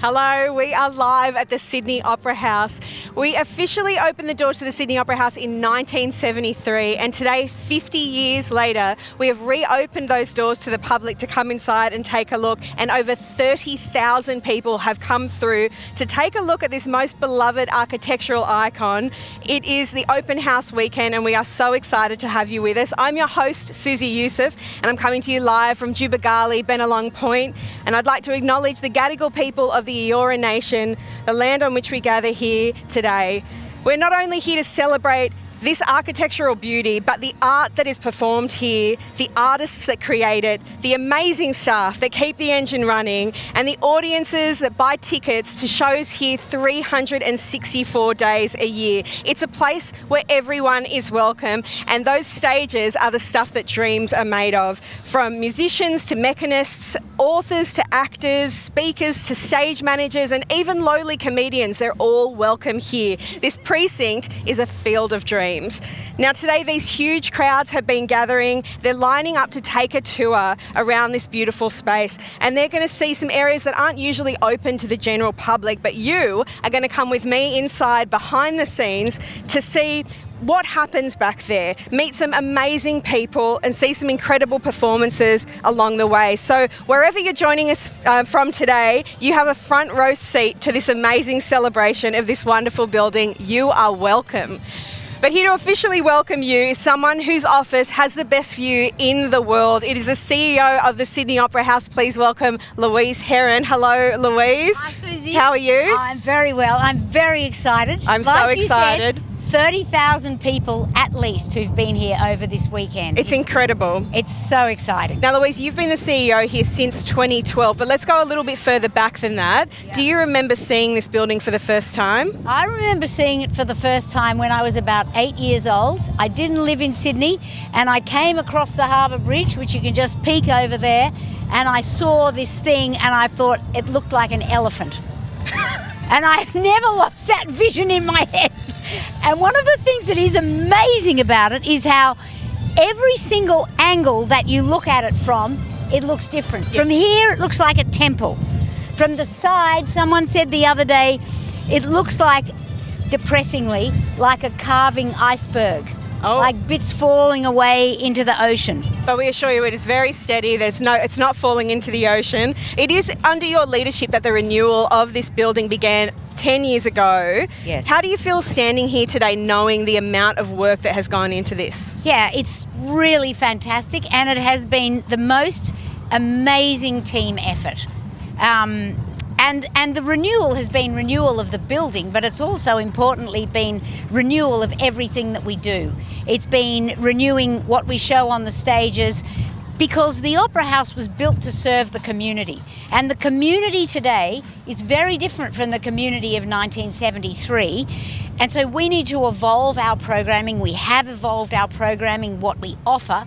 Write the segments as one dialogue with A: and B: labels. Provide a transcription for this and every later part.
A: Hello, we are live at the Sydney Opera House. We officially opened the doors to the Sydney Opera House in 1973, and today, 50 years later, we have reopened those doors to the public to come inside and take a look, and over 30,000 people have come through to take a look at this most beloved architectural icon. It is the open house weekend, and we are so excited to have you with us. I'm your host, Susie Youssef, and I'm coming to you live from Jubagali, Bennelong Point, and I'd like to acknowledge the Gadigal people of the Eora Nation, the land on which we gather here today. We're not only here to celebrate this architectural beauty, but the art that is performed here, the artists that create it, the amazing staff that keep the engine running, and the audiences that buy tickets to shows here 364 days a year. It's a place where everyone is welcome, and those stages are the stuff that dreams are made of. From musicians to mechanists, authors to actors, speakers to stage managers, and even lowly comedians, they're all welcome here. This precinct is a field of dreams. Now today these huge crowds have been gathering. They're lining up to take a tour around this beautiful space, and they're going to see some areas that aren't usually open to the general public, but you are going to come with me inside behind the scenes to see what happens back there, meet some amazing people and see some incredible performances along the way. So wherever you're joining us from today, you have a front row seat to this amazing celebration of this wonderful building. You are welcome. But here to officially welcome you is someone whose office has the best view in the world. It is the CEO of the Sydney Opera House. Please welcome Louise Heron. Hello, Louise.
B: Hi, Susie.
A: How are you?
B: I'm very well. I'm very excited.
A: I'm so excited.
B: You said, 30,000 people at least who've been here over this weekend.
A: It's incredible.
B: It's so exciting.
A: Now, Louise, you've been the CEO here since 2012, but let's go a little bit further back than that. Yeah. Do you remember seeing this building for the first time?
B: I remember seeing it for the first time when I was about 8 years old. I didn't live in Sydney, and I came across the Harbour Bridge, which you can just peek over there, and I saw this thing and I thought it looked like an elephant. And I've never lost that vision in my head. And one of the things that is amazing about it is how every single angle that you look at it from, it looks different. Yep. From here, it looks like a temple. From the side, someone said the other day, it looks like, depressingly, like a carving iceberg. Oh. Like bits falling away into the ocean.
A: But we assure you it is very steady. It's not falling into the ocean. It is under your leadership that the renewal of this building began 10 years ago.
B: Yes.
A: How do you feel standing here today knowing the amount of work that has gone into this?
B: Yeah, it's really fantastic, and it has been the most amazing team effort. And the renewal has been renewal of the building, but it's also importantly been renewal of everything that we do. It's been renewing what we show on the stages, because the Opera House was built to serve the community. And the community today is very different from the community of 1973. And so we need to evolve our programming. We have evolved our programming, what we offer,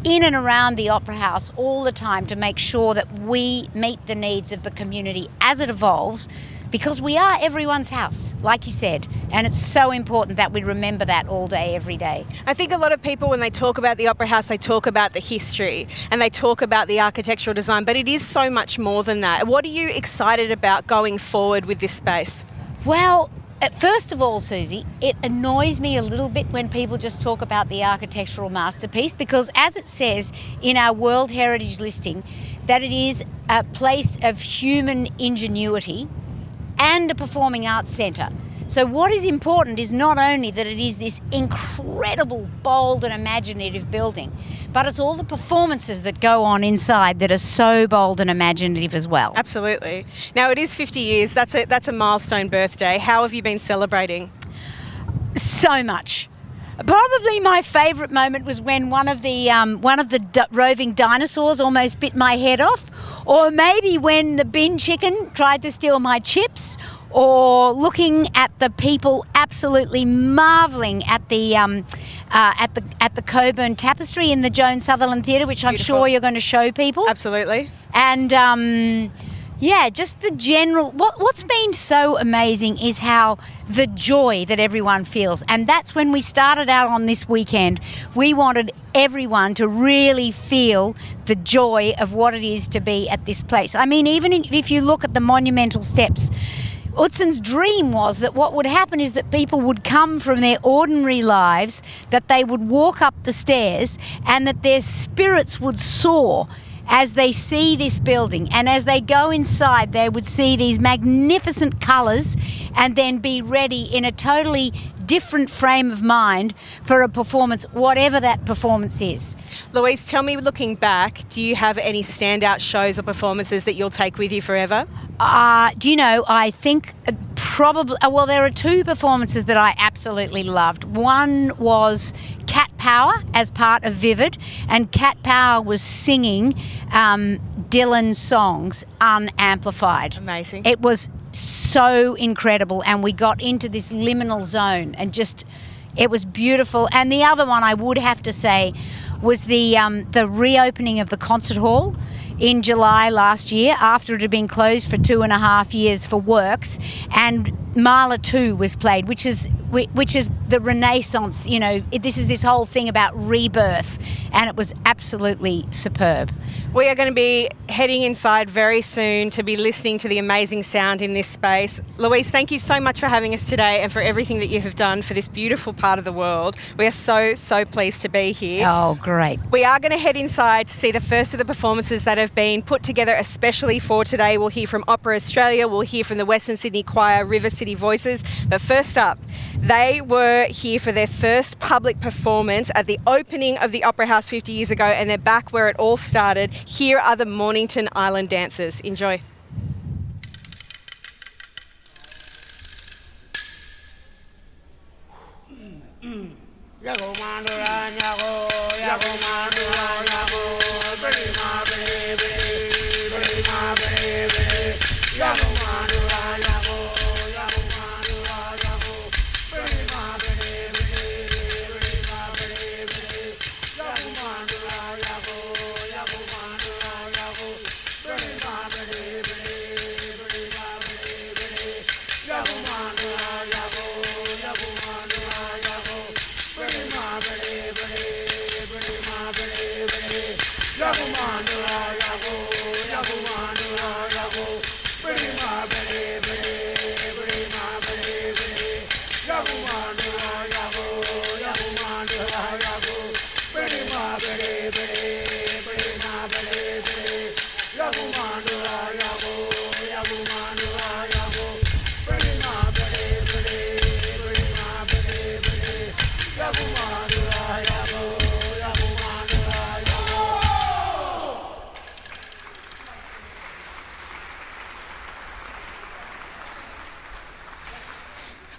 B: in and around the Opera House all the time to make sure that we meet the needs of the community as it evolves, because we are everyone's house, like you said, and it's so important that we remember that all day, every day.
A: I think a lot of people, when they talk about the Opera House, they talk about the history and they talk about the architectural design, but it is so much more than that. What are you excited about going forward with this space?
B: Well, first of all, Susie, it annoys me a little bit when people just talk about the architectural masterpiece, because as it says in our World Heritage listing, that it is a place of human ingenuity and a performing arts centre. So what is important is not only that it is this incredible, bold and imaginative building, but it's all the performances that go on inside that are so bold and imaginative as well.
A: Absolutely. Now it is 50 years, that's a milestone birthday. How have you been celebrating?
B: So much. Probably my favourite moment was when one of the roving dinosaurs almost bit my head off, or maybe when the bin chicken tried to steal my chips, or looking at the people absolutely marvelling at the Coburn Tapestry in the Joan Sutherland Theatre, which I'm
A: Beautiful.
B: sure you're going to show people.
A: Absolutely.
B: And Yeah, just the general. What's been so amazing is how the joy that everyone feels. And that's when we started out on this weekend. We wanted everyone to really feel the joy of what it is to be at this place. I mean, even if you look at the monumental steps, Utsin's dream was that what would happen is that people would come from their ordinary lives, that they would walk up the stairs, and that their spirits would soar as they see this building. And as they go inside, they would see these magnificent colours and then be ready in a totally different frame of mind for a performance, whatever that performance is.
A: Louise, tell me, looking back, do you have any standout shows or performances that you'll take with you forever?
B: Do you know, I think probably, well, there are two performances that I absolutely loved. One was Cat Power as part of Vivid, and Cat Power was singing Dylan's songs unamplified.
A: Amazing.
B: It was so incredible, and we got into this liminal zone, and just, it was beautiful. And the other one I would have to say was the reopening of the concert hall in July last year, after it had been closed for 2.5 years for works, and Marla 2 was played, which is the Renaissance. You know, this is this whole thing about rebirth, and it was absolutely superb.
A: We are going to be heading inside very soon to be listening to the amazing sound in this space. Louise, thank you so much for having us today and for everything that you have done for this beautiful part of the world. We are so pleased to be here.
B: Oh, great.
A: We are going to head inside to see the first of the performances that have been put together especially for today. We'll hear from Opera Australia, we'll hear from the Western Sydney Choir, River City Voices. But first up, they were here for their first public performance at the opening of the Opera House 50 years ago, and they're back where it all started. Here are the Mornington Island dancers. Enjoy.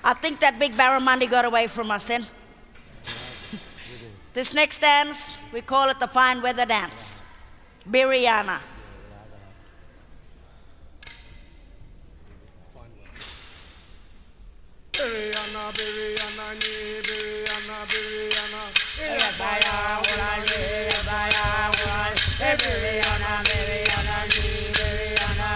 C: I think that big barramundi got away from us then. This next dance, we call it the fine weather dance, Biriana.
D: Biriana, Biriana, ni Biriana, Biriana. Biriana, Biriana, ni Biriana,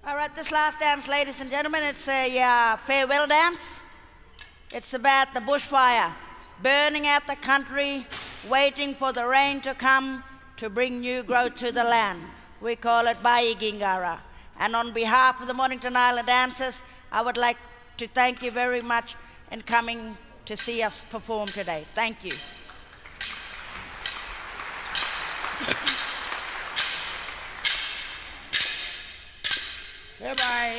C: All right, this last dance, ladies and gentlemen, it's a farewell dance. It's about the bushfire, burning out the country, waiting for the rain to come to bring new growth to the land. We call it Bayi Gingara. And on behalf of the Mornington Island dancers, I would like to thank you very much in coming to see us perform today. Thank you.
D: Bye.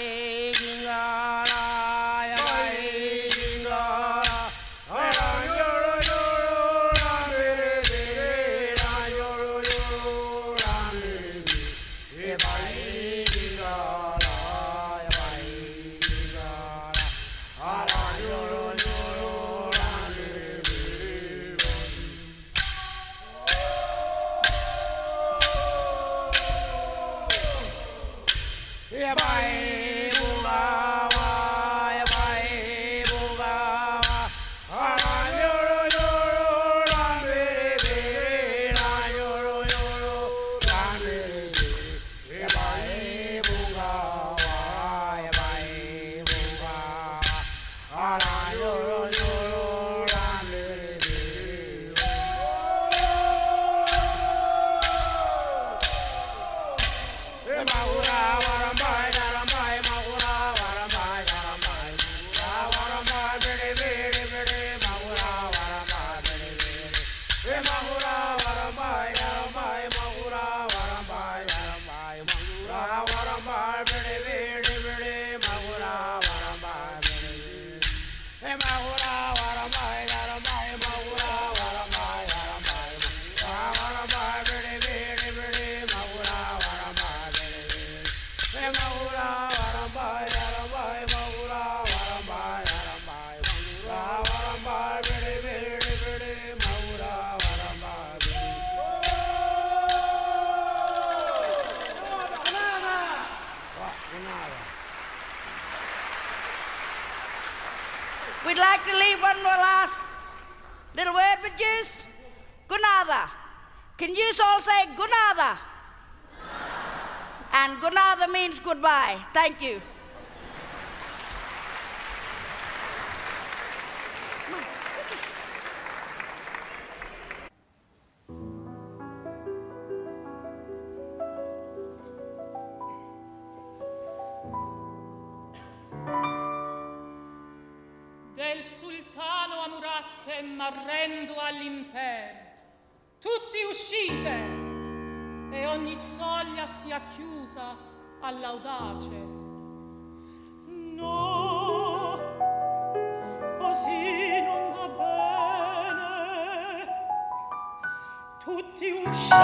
C: We'd like to leave one more last little word with you. Gunada. Can you all say Gunada? And Gunada means goodbye. Thank you.
E: Del sultano a muratte m'arrendo all'impero. Tutti uscite e ogni soglia sia chiusa all'audace. No, così non va bene. Tutti uscite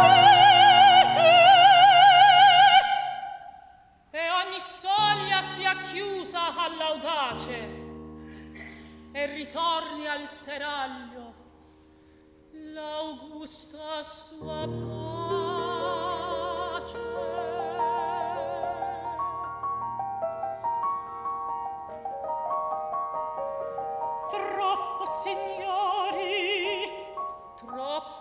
E: e ogni soglia sia chiusa all'audace. E ritorni al seraglio l'augusta sua pace. Troppo, signori, troppo.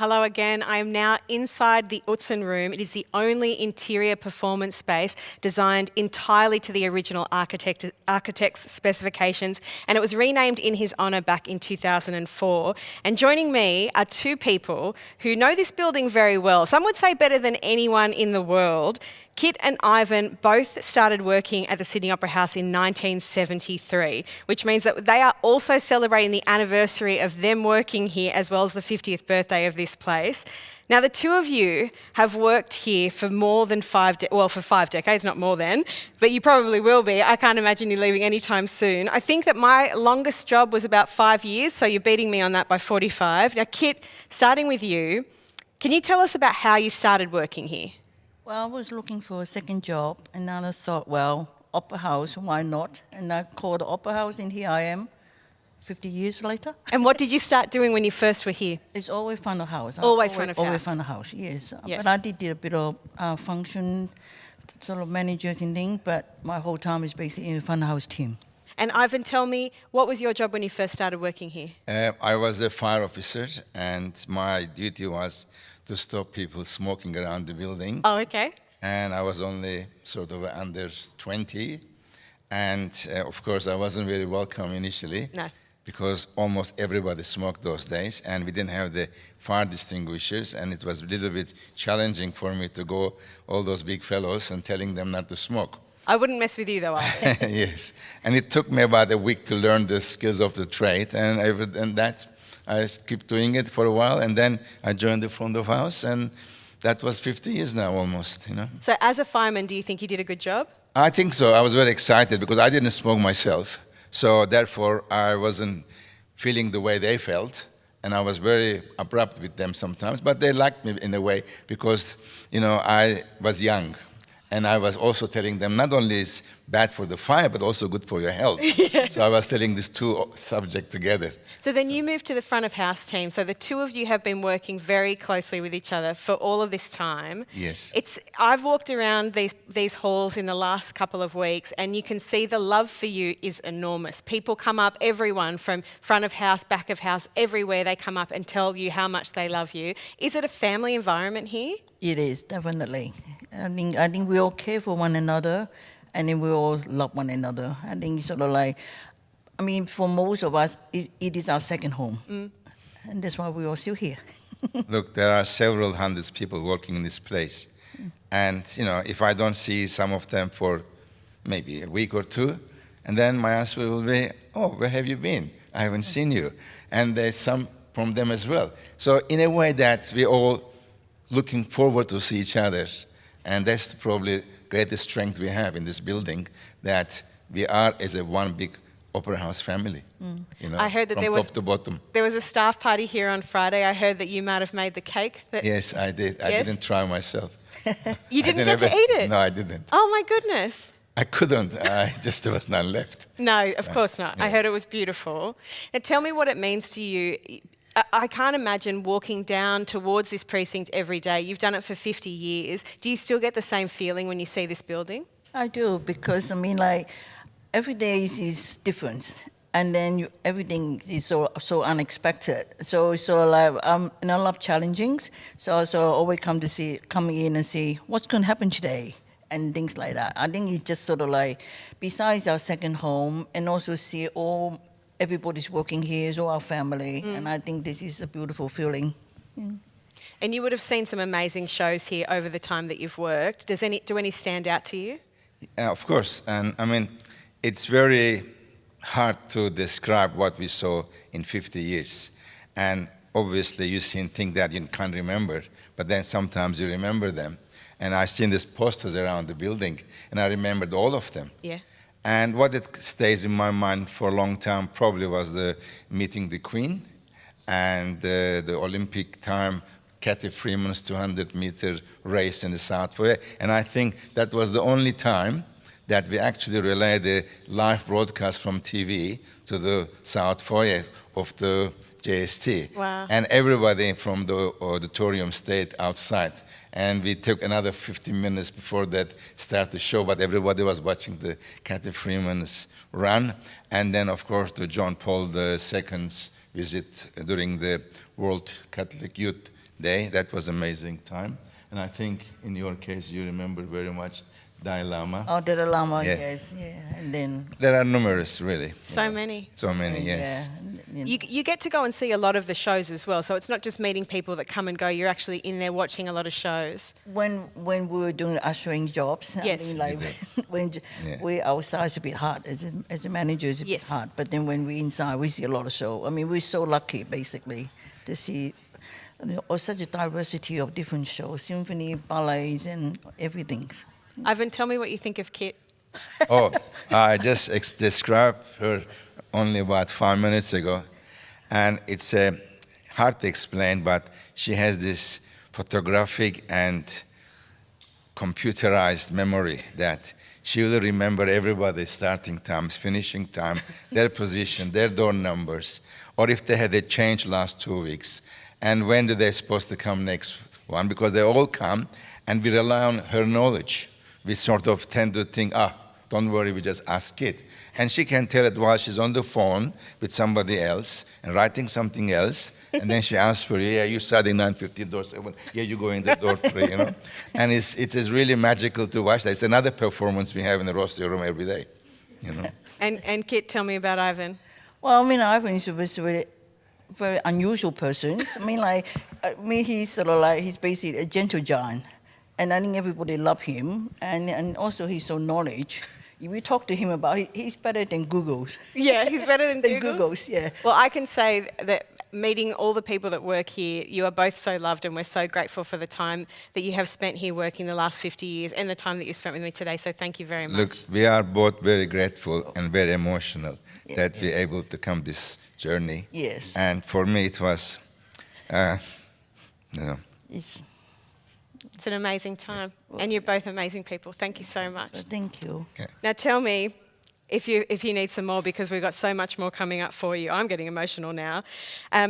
A: Hello again. I am now inside the Utzon Room. It is the only interior performance space designed entirely to the original architect's specifications, and it was renamed in his honour back in 2004. And joining me are two people who know this building very well. Some would say better than anyone in the world. Kit and Ivan both started working at the Sydney Opera House in 1973, which means that they are also celebrating the anniversary of them working here as well as the 50th birthday of this place. Now, the two of you have worked here for more than for 5 decades, not more than, but you probably will be. I can't imagine you leaving anytime soon. I think that my longest job was about 5 years, so you're beating me on that by 45. Now, Kit, starting with you, can you tell us about how you started working here?
F: Well, I was looking for a second job, and then I thought, well, Opera House, why not? And I called the Opera House, and here I am, 50 years later.
A: And what did you start doing when you first were here?
F: It's always front of house.
A: Always front of house.
F: Always front of house, yes.
A: Yeah.
F: But I did a bit of function, sort of managers and things, but my whole time is basically in the front of house team.
A: And Ivan, tell me, what was your job when you first started working here?
G: I was a fire officer, and my duty was to stop people smoking around the building.
A: Oh, okay.
G: And I was only sort of under 20. And of course, I wasn't very welcome initially.
A: No.
G: Because almost everybody smoked those days, and we didn't have the fire distinguishers, and it was a little bit challenging for me to go all those big fellows and telling them not to smoke.
A: I wouldn't mess with you though, Ivan.
G: Yes. And it took me about a week to learn the skills of the trade, and that I kept doing it for a while, and then I joined the front of house, and that was 50 years now almost, you know.
A: So as a fireman, do you think you did a good job?
G: I think so. I was very excited because I didn't smoke myself. So therefore, I wasn't feeling the way they felt, and I was very abrupt with them sometimes, but they liked me in a way because, you know, I was young. And I was also telling them not only is bad for the fire, but also good for your health. Yeah. So I was telling these two subjects together.
A: So then you moved to the front of house team. So the two of you have been working very closely with each other for all of this time.
G: Yes.
A: I've walked around these halls in the last couple of weeks, and you can see the love for you is enormous. People come up, everyone from front of house, back of house, everywhere they come up and tell you how much they love you. Is it a family environment here?
F: It is, definitely. I think we all care for one another, and then we all love one another. I think it's sort of like, I mean, for most of us, it is our second home. And that's why we're all still here.
G: Look, there are several hundreds people working in this place. And, you know, if I don't see some of them for maybe a week or two, and then my answer will be, oh, where have you been? I haven't seen you. And there's some from them as well. So in a way that we all looking forward to see each other. And that's probably greatest strength we have in this building, that we are as a one big opera house family. You know,
A: I heard that
G: from top to bottom.
A: There was a staff party here on Friday. I heard that you might have made the cake.
G: Yes, I did. I didn't try myself.
A: You didn't get to eat it?
G: No, I didn't.
A: Oh my goodness.
G: I couldn't. There was none left.
A: No, of course not.
G: Yeah.
A: I heard it was beautiful. Now tell me what it means to you. I can't imagine walking down towards this precinct every day. You've done it for 50 years. Do you still get the same feeling when you see this building?
F: I do, because I mean, like, every day is different, and then everything is so unexpected. So like, and I love challengings. So I always come in and see what's going to happen today and things like that. I think it's just sort of like, besides our second home, and also see everybody's working here, is all our family, and I think this is a beautiful feeling.
A: And you would have seen some amazing shows here over the time that you've worked. Do any stand out to you?
G: Of course, and I mean, it's very hard to describe what we saw in 50 years. And obviously you think that you can't remember, but then sometimes you remember them. And I've seen these posters around the building, and I remembered all of them.
A: Yeah.
G: And what it stays in my mind for a long time probably was the meeting the Queen and the Olympic time, Cathy Freeman's 200-meter race in the South Foyer. And I think that was the only time that we actually relayed the live broadcast from TV to the South Foyer of the JST.
A: Wow.
G: And everybody from the auditorium stayed outside. And we took another 15 minutes before that start the show, but everybody was watching the Cathy Freeman's run. And then, of course, the John Paul II's visit during the World Catholic Youth day. That was amazing time. And I think in your case, you remember very much Dalai Lama.
F: Oh, the Lama,
G: Yeah.
F: yes, yeah. And then,
G: There are numerous, really.
A: So many.
G: So many, yes.
F: yeah.
A: You get to go and see a lot of the shows as well, so it's not just meeting people that come and go, you're actually in there watching a lot of shows.
F: When we were doing ushering jobs,
A: Yes.
F: I mean, like when
G: Yeah.
F: we outside it's a bit hard as a manager, it's a
A: Yes.
F: bit hard. But then when we inside, we see a lot of show. I mean, we're so lucky basically to see such a diversity of different shows, symphony, ballets, and everything.
A: Ivan, tell me what you think of Kit.
G: Oh, I just described her only about 5 minutes ago. And it's hard to explain, but she has this photographic and computerized memory that she will remember everybody's starting times, finishing time, their position, their door numbers, or if they had a change last 2 weeks, and when do they supposed to come next one, because they all come, and we rely on her knowledge. We sort of tend to think, don't worry, we just ask it. And she can tell it while she's on the phone with somebody else and writing something else. And then she asks for, you starting 9:50, door 7. Yeah, you go in the door 3, you know. And it's really magical to watch that. It's another performance we have in the roster room every day, you know.
A: And Kit, tell me about Ivan.
F: Well, I mean, Ivan is a very unusual person. He's sort of like, he's basically a gentle giant. And I think everybody love him. And also he's so knowledge. If we talk to him about, he's better than Google's.
A: Yeah, he's better than Google?
F: Google's, yeah.
A: Well, I can say that meeting all the people that work here, you are both so loved, and we're so grateful for the time that you have spent here working the last 50 years and the time that you spent with me today. So thank you very much.
G: Look, we are both very grateful and very emotional that we're able to come this journey.
F: Yes.
G: And for me, it was,
A: It's an amazing time, and you're both amazing people. Thank you so much.
F: Thank you.
G: Okay.
A: Now tell me if you need some more, because we've got so much more coming up for you. I'm getting emotional now.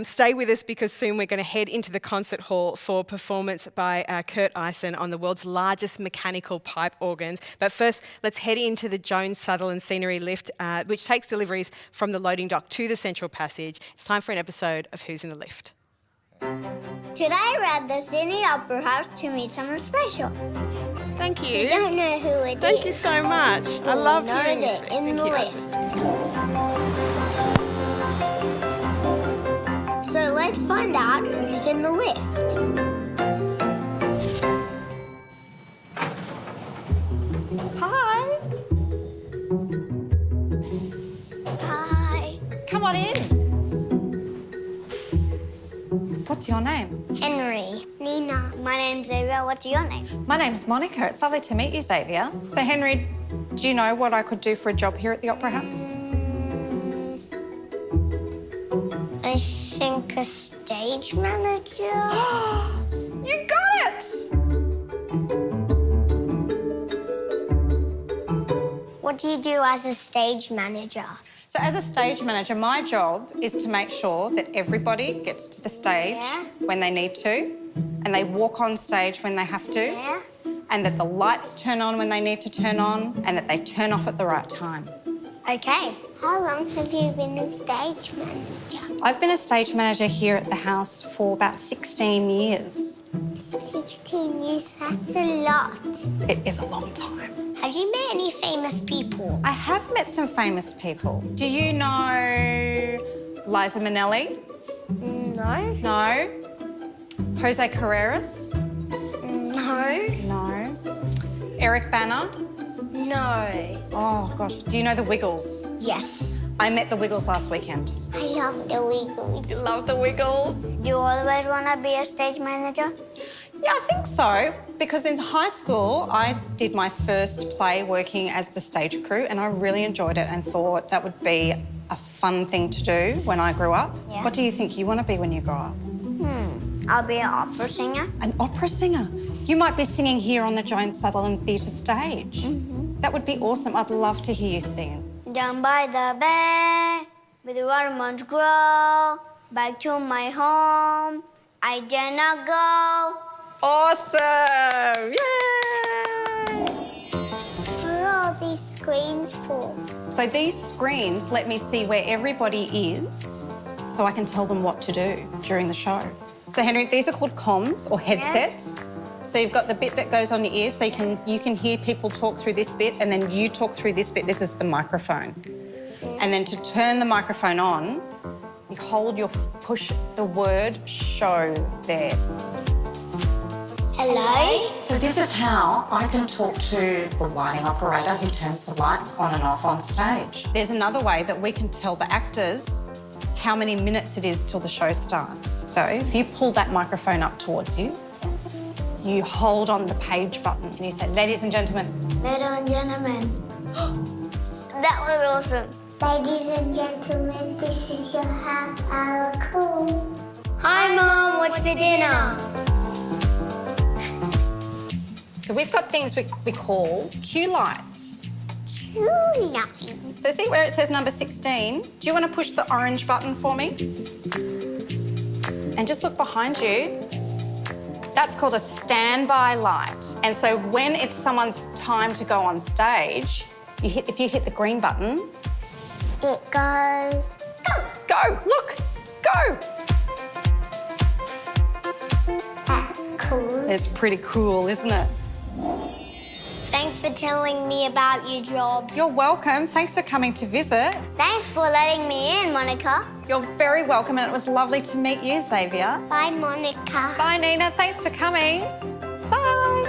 A: Stay with us, because soon we're going to head into the concert hall for performance by Kurt Eisen on the world's largest mechanical pipe organs. But first, let's head into the Jones Sutherland Scenery Lift, which takes deliveries from the loading dock to the Central Passage. It's time for an episode of Who's in the Lift?
H: Today we're at the Sydney Opera House to meet someone special.
A: Thank you.
H: You don't know who it is.
A: Thank you so much. I love
H: know
A: hearing
H: they're
A: this.
H: in
A: Thank
H: the
A: you.
H: lift. So let's find out who's in the lift.
I: Hi.
H: Hi.
I: Come on in. What's your name?
H: Henry. Nina. My name's Xavier. What's your name?
I: My name's Monica. It's lovely to meet you, Xavier. So, Henry, do you know what I could do for a job here at the Opera House?
H: I think a stage manager.
I: You got it!
H: What do you do as a stage manager?
I: So, as a stage manager, my job is to make sure that everybody gets to the stage when they need to, and they walk on stage when they have to,
H: Yeah.
I: and that the lights turn on when they need to turn on, and that they turn off at the right time.
H: Okay. How long have you been a stage manager?
I: I've been a stage manager here at the house for about 16 years.
H: 16 years, that's a lot.
I: It is a long time.
H: Have you met any famous people?
I: I have met some famous people. Do you know Liza Minnelli?
H: No.
I: No. Jose Carreras?
H: No.
I: No. Eric Bana?
H: No.
I: Oh, gosh. Do you know the Wiggles?
H: Yes.
I: I met the Wiggles last weekend.
H: I love the Wiggles.
I: Love the Wiggles.
H: Do you always want to be a stage manager?
I: Yeah, I think so, because in high school, I did my first play working as the stage crew, and I really enjoyed it and thought that would be a fun thing to do when I grew up.
H: Yeah.
I: What do you think you want to be when you grow up?
H: I'll be an opera singer.
I: An opera singer. You might be singing here on the Jones Sutherland Theatre stage. That would be awesome. I'd love to hear you sing.
H: Down by the bay, where the watermelons grow, back to my home, I dare not go.
I: Awesome! Yay!
H: What are all these screens for?
I: So these screens let me see where everybody is so I can tell them what to do during the show. So Henry, these are called comms or headsets. So you've got the bit that goes on your ear, so you can hear people talk through this bit, and then you talk through this bit. This is the microphone. And then to turn the microphone on, you push the word show there.
H: Hello?
J: So this is how I can talk to the lighting operator who turns the lights on and off on stage.
I: There's another way that we can tell the actors how many minutes it is till the show starts. So if you pull that microphone up towards you, you hold on the page button and you say, ladies and gentlemen.
H: Ladies and gentlemen. That was awesome. Ladies and gentlemen, this is your half-hour call. Hi, Mom, what's the dinner?
I: So we've got things we call cue lights.
H: Cue lights.
I: So see where it says number 16? Do you want to push the orange button for me? And just look behind you. That's called a standby light. And so when it's someone's time to go on stage, if you hit the green button,
H: It goes...
I: go, look, go.
H: That's cool.
I: It's pretty cool, isn't it?
H: Thanks for telling me about your job.
I: You're welcome. Thanks for coming to visit.
H: Thanks for letting me in, Monica.
I: You're very welcome, and it was lovely to meet you, Xavier.
H: Bye, Monica.
I: Bye, Nina. Thanks for coming. Bye.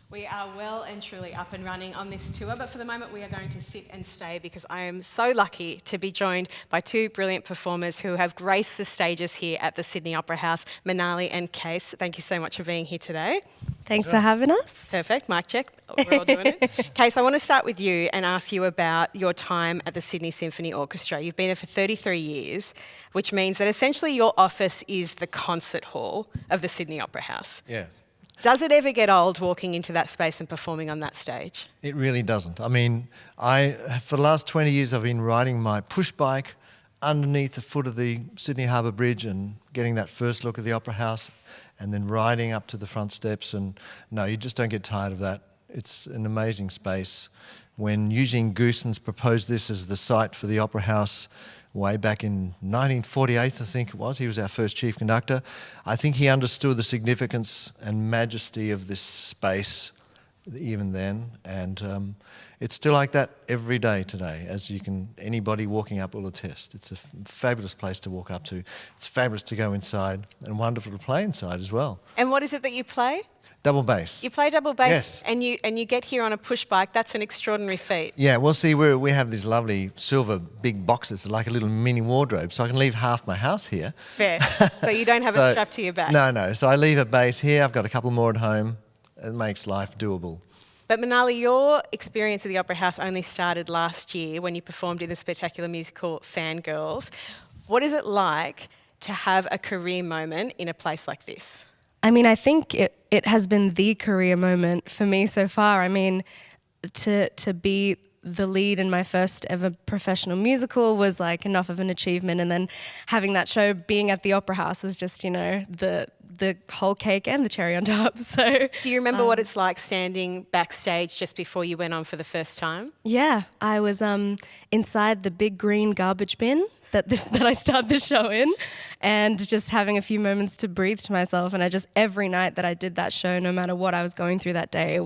A: We are well and truly up and running on this tour, but for the moment we are going to sit and stay because I am so lucky to be joined by two brilliant performers who have graced the stages here at the Sydney Opera House, Manali and Case. Thank you so much for being here today.
K: Thanks for having us.
A: Perfect, mic check. We're all doing it. Case, I want to start with you and ask you about your time at the Sydney Symphony Orchestra. You've been there for 33 years, which means that essentially your office is the concert hall of the Sydney Opera House.
L: Yeah.
A: Does it ever get old walking into that space and performing on that stage?
L: It really doesn't. I mean, for the last 20 years I've been riding my push bike underneath the foot of the Sydney Harbour Bridge and getting that first look at the Opera House and then riding up to the front steps, and no, you just don't get tired of that. It's an amazing space. When Eugene Goossens proposed this as the site for the Opera House way back in 1948, I think it was, he was our first chief conductor, I think he understood the significance and majesty of this space even then, and it's still like that every day today, as anybody walking up will attest. It's a fabulous place to walk up to. It's fabulous to go inside and wonderful to play inside as well.
A: And what is it that you play?
L: Double bass.
A: You play double bass,
L: Yes.
A: and you get here on a push bike. That's an extraordinary feat.
L: Yeah, well, see, we have these lovely silver big boxes, like a little mini wardrobe, so I can leave half my house here.
A: Fair. So you don't have it strapped to your back.
L: No. So I leave a bass here. I've got a couple more at home. It makes life doable.
A: But Manali, your experience at the Opera House only started last year when you performed in the spectacular musical Fangirls. What is it like to have a career moment in a place like this?
K: I mean, I think it has been the career moment for me so far. I mean, to be the lead in my first ever professional musical was like enough of an achievement, and then having that show being at the Opera House was just, the whole cake and the cherry on top. So
A: do you remember what it's like standing backstage just before you went on for the first time?
K: Yeah, I was inside the big green garbage bin that I start the show in, and just having a few moments to breathe to myself. And every night that I did that show, no matter what I was going through that day,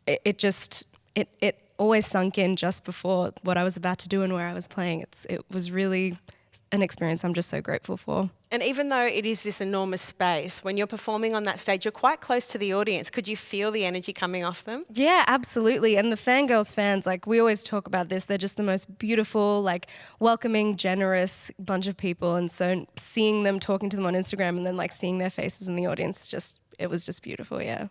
K: it always sunk in just before what I was about to do and where I was playing. It was really an experience I'm just so grateful for.
A: And even though it is this enormous space, when you're performing on that stage, you're quite close to the audience. Could you feel the energy coming off them?
K: Yeah, absolutely. And the Fangirls fans, we always talk about this, they're just the most beautiful, welcoming, generous bunch of people. And so seeing them, talking to them on Instagram, and then seeing their faces in the audience, it was just beautiful, yeah.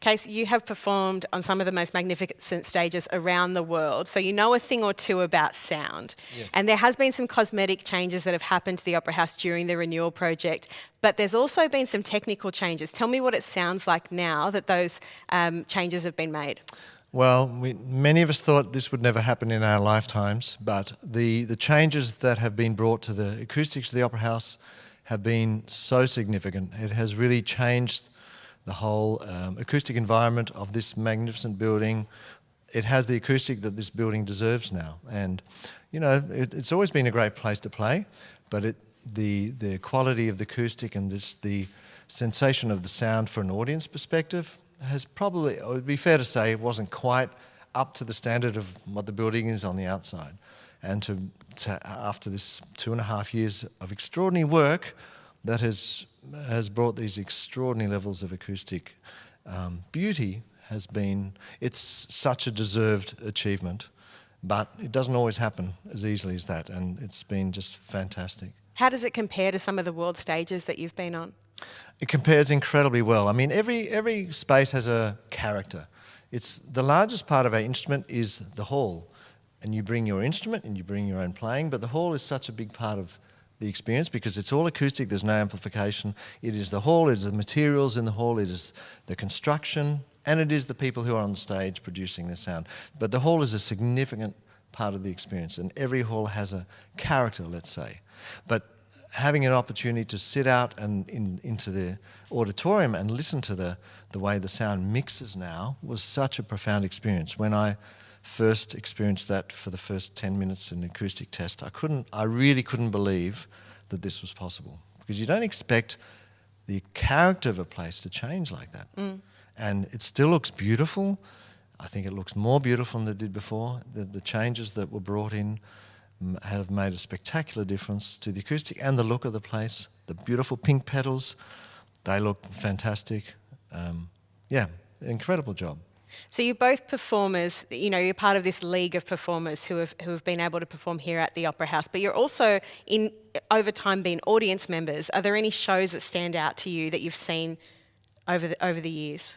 A: Case, you have performed on some of the most magnificent stages around the world, so you know a thing or two about sound.
L: Yes.
A: And there has been some cosmetic changes that have happened to the Opera House during the renewal project, but there's also been some technical changes. Tell me what it sounds like now that those changes have been made.
L: Well, many of us thought this would never happen in our lifetimes, but the changes that have been brought to the acoustics of the Opera House have been so significant. It has really changed the whole acoustic environment of this magnificent building. It has the acoustic that this building deserves now. And, it's always been a great place to play, but the quality of the acoustic and the sensation of the sound for an audience perspective has probably, it would be fair to say, it wasn't quite up to the standard of what the building is on the outside. And to after this 2.5 years of extraordinary work that has brought these extraordinary levels of acoustic beauty, it's such a deserved achievement, but it doesn't always happen as easily as that, and it's been just fantastic.
A: How does it compare to some of the world stages that you've been on?
L: It compares incredibly well. I mean, every space has a character. It's the largest part of our instrument is the hall, and you bring your instrument and you bring your own playing, but the hall is such a big part of the experience because it's all acoustic, there's no amplification. It is the hall, it is the materials in the hall, it is the construction, and it is the people who are on stage producing the sound. But the hall is a significant part of the experience, and every hall has a character, let's say. But having an opportunity to sit out and into the auditorium and listen to the way the sound mixes now was such a profound experience. When I first experienced that for the first 10 minutes in an acoustic test, I really couldn't believe that this was possible, because you don't expect the character of a place to change like that. And it still looks beautiful. I think it looks more beautiful than it did before. The changes that were brought in have made a spectacular difference to the acoustic and the look of the place. The beautiful pink petals, they look fantastic. Incredible job.
A: So you're both performers, you're part of this league of performers who have been able to perform here at the Opera House, but you're also, over time, been audience members. Are there any shows that stand out to you that you've seen over the years?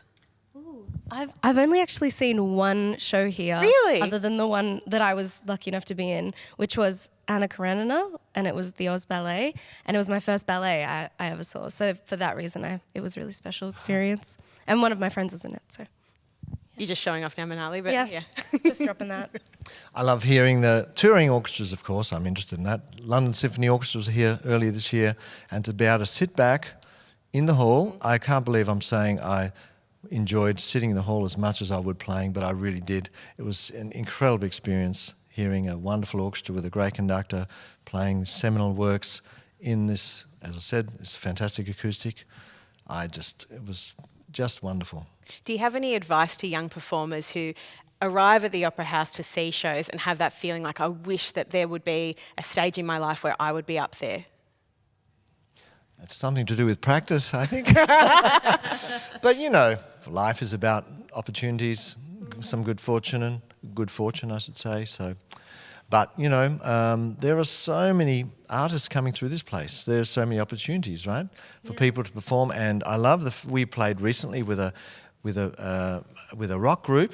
K: I've only actually seen one show here.
A: Really?
K: Other than the one that I was lucky enough to be in, which was Anna Karenina, and it was the Oz Ballet, and it was my first ballet I ever saw. So for that reason, it was a really special experience. And one of my friends was in it, so.
A: You're just showing off now, Manali, but
K: Yeah, just dropping that.
L: I love hearing the touring orchestras, of course. I'm interested in that. London Symphony Orchestra was here earlier this year, and to be able to sit back in the hall, I can't believe I'm saying I enjoyed sitting in the hall as much as I would playing, but I really did. It was an incredible experience hearing a wonderful orchestra with a great conductor playing seminal works in this, as I said, this fantastic acoustic. It was just wonderful.
A: do you have any advice to young performers who arrive at the Opera House to see shows and have that feeling like, I wish that there would be a stage in my life where I would be up there?
L: It's something to do with practice, I think. But, you know, life is about opportunities, some good fortune, I should say. So, but, you know, there are so many artists coming through this place. There are so many opportunities, right, for people to perform. And I love we played recently with a rock group,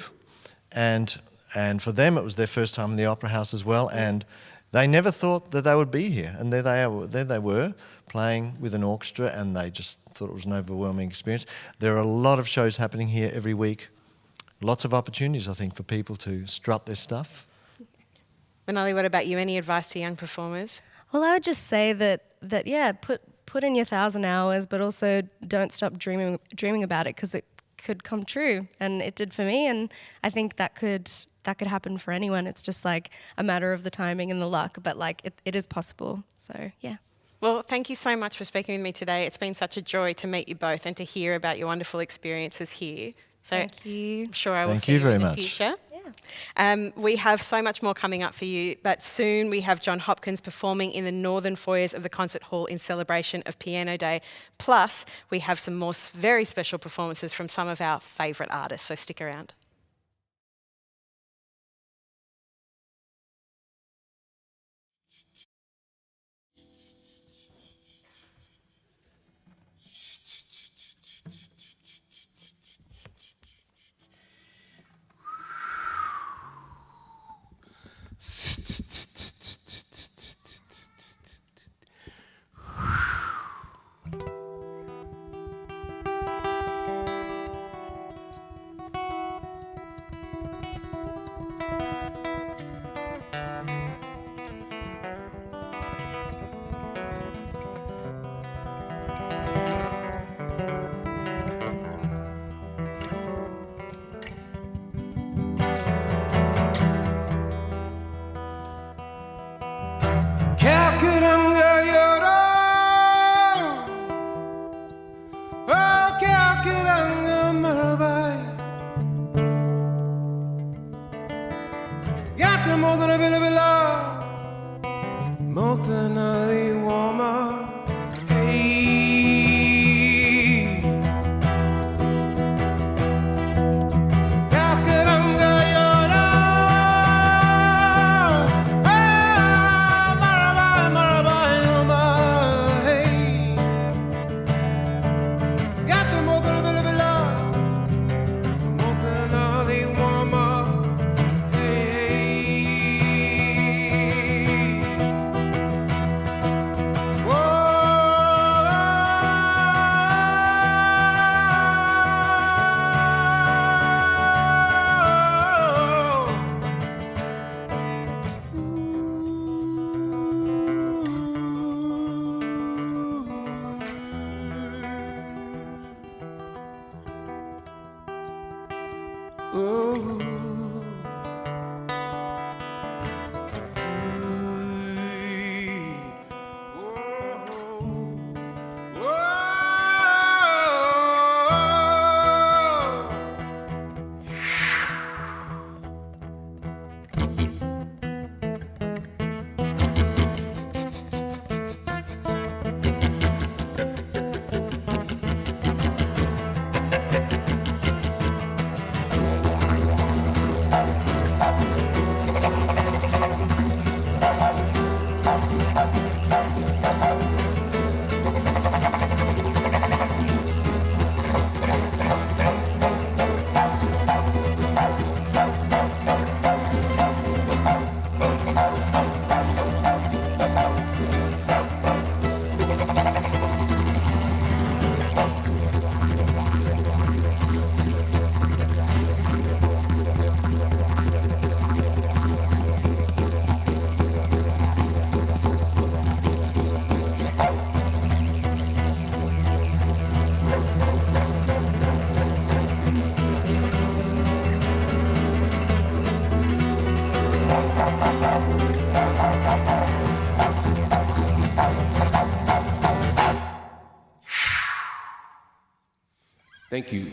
L: and for them it was their first time in the Opera House as well, and they never thought that they would be here, and there they were playing with an orchestra, and they just thought it was an overwhelming experience. There are a lot of shows happening here every week, lots of opportunities, I think, for people to strut their stuff.
A: Manali, what about you? Any advice to young performers?
K: Well, I would just say that yeah, put in your 1,000 hours, but also don't stop dreaming about it, because it could come true, and it did for me, and I think that could happen for anyone. It's just like a matter of the timing and the luck, but like it is possible. So yeah.
A: Well, thank you so much for speaking with me today. It's been such a joy to meet you both and to hear about your wonderful experiences here. So
K: Thank you.
A: I'm sure I will
L: Thank
A: see
L: you
A: you
L: very
A: in the
L: much.
A: future. Yeah. We have so much more coming up for you, but soon we have John Hopkins performing in the northern foyers of the concert hall in celebration of Piano Day. Plus, we have some more very special performances from some of our favourite artists, so stick around.
M: Thank you.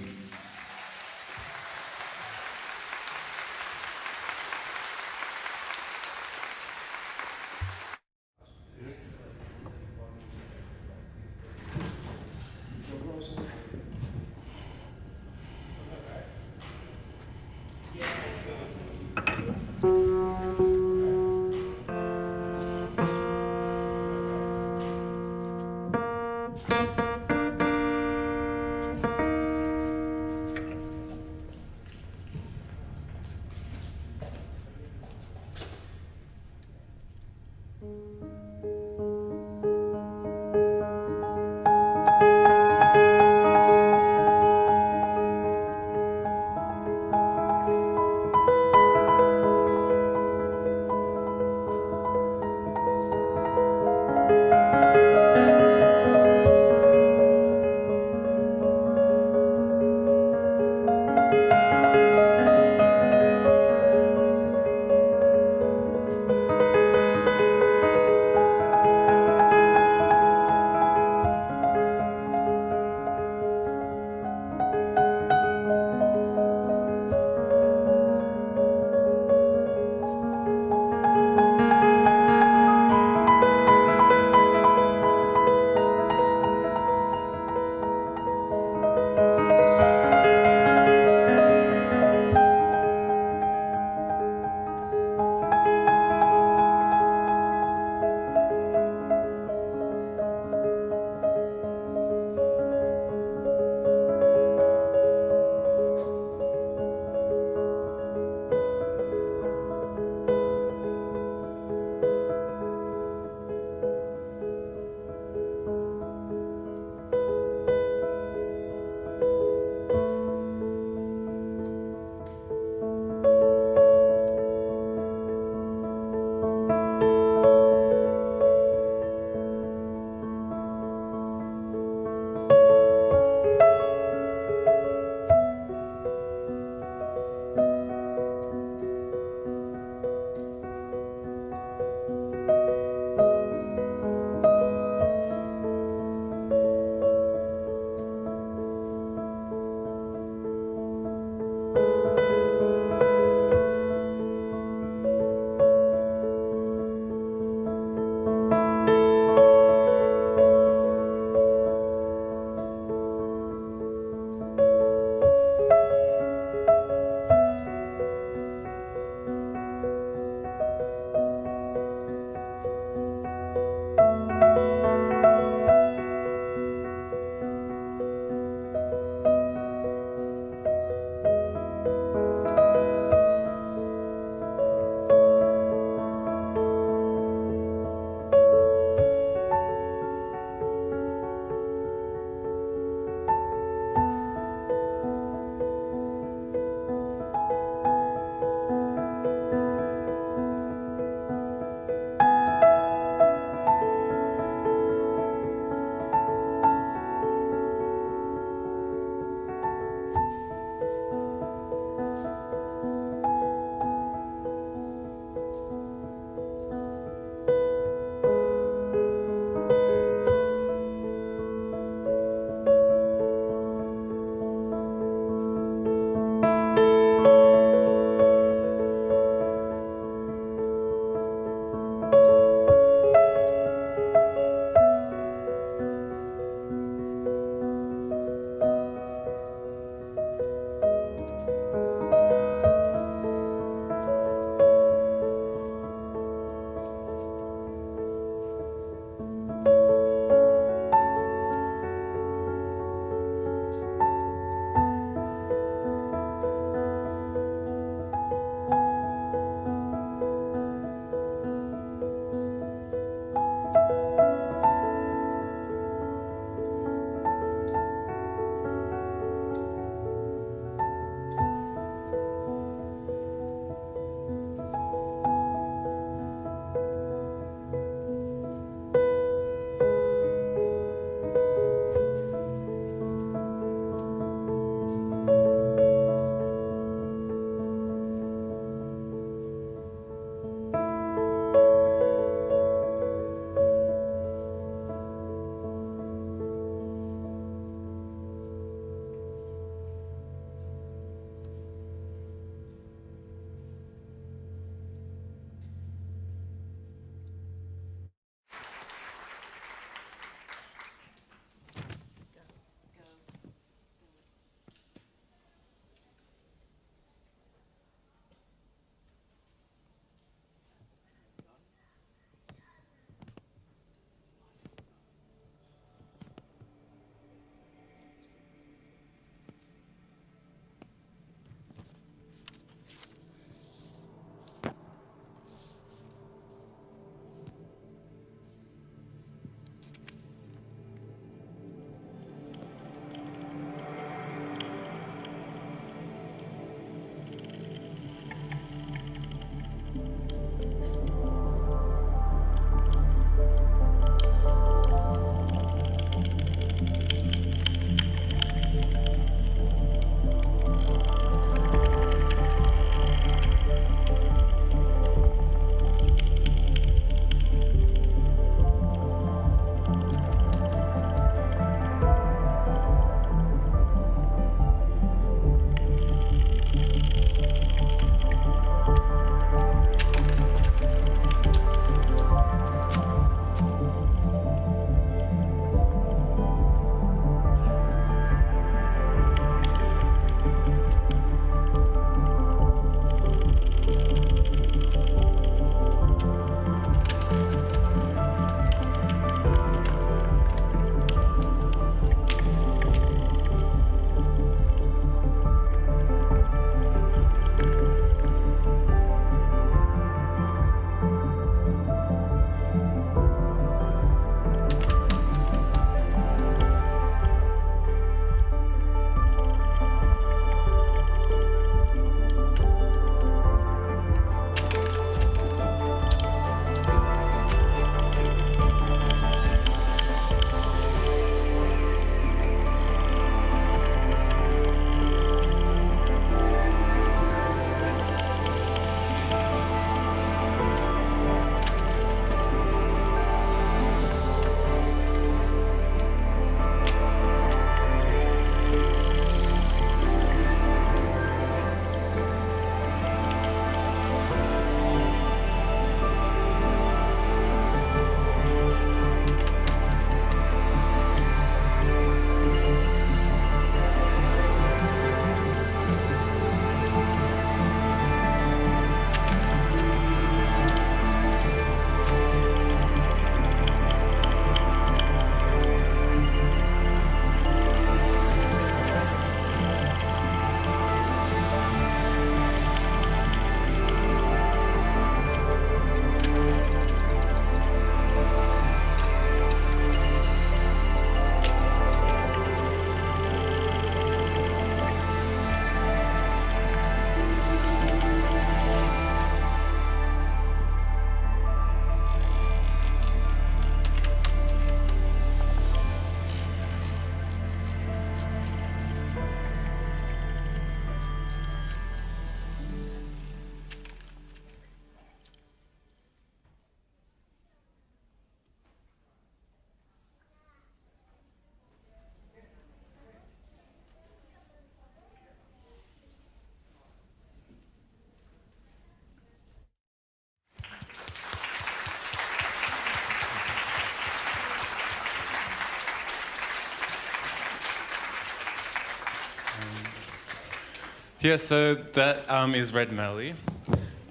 N: Yeah, so that is Red Mallee.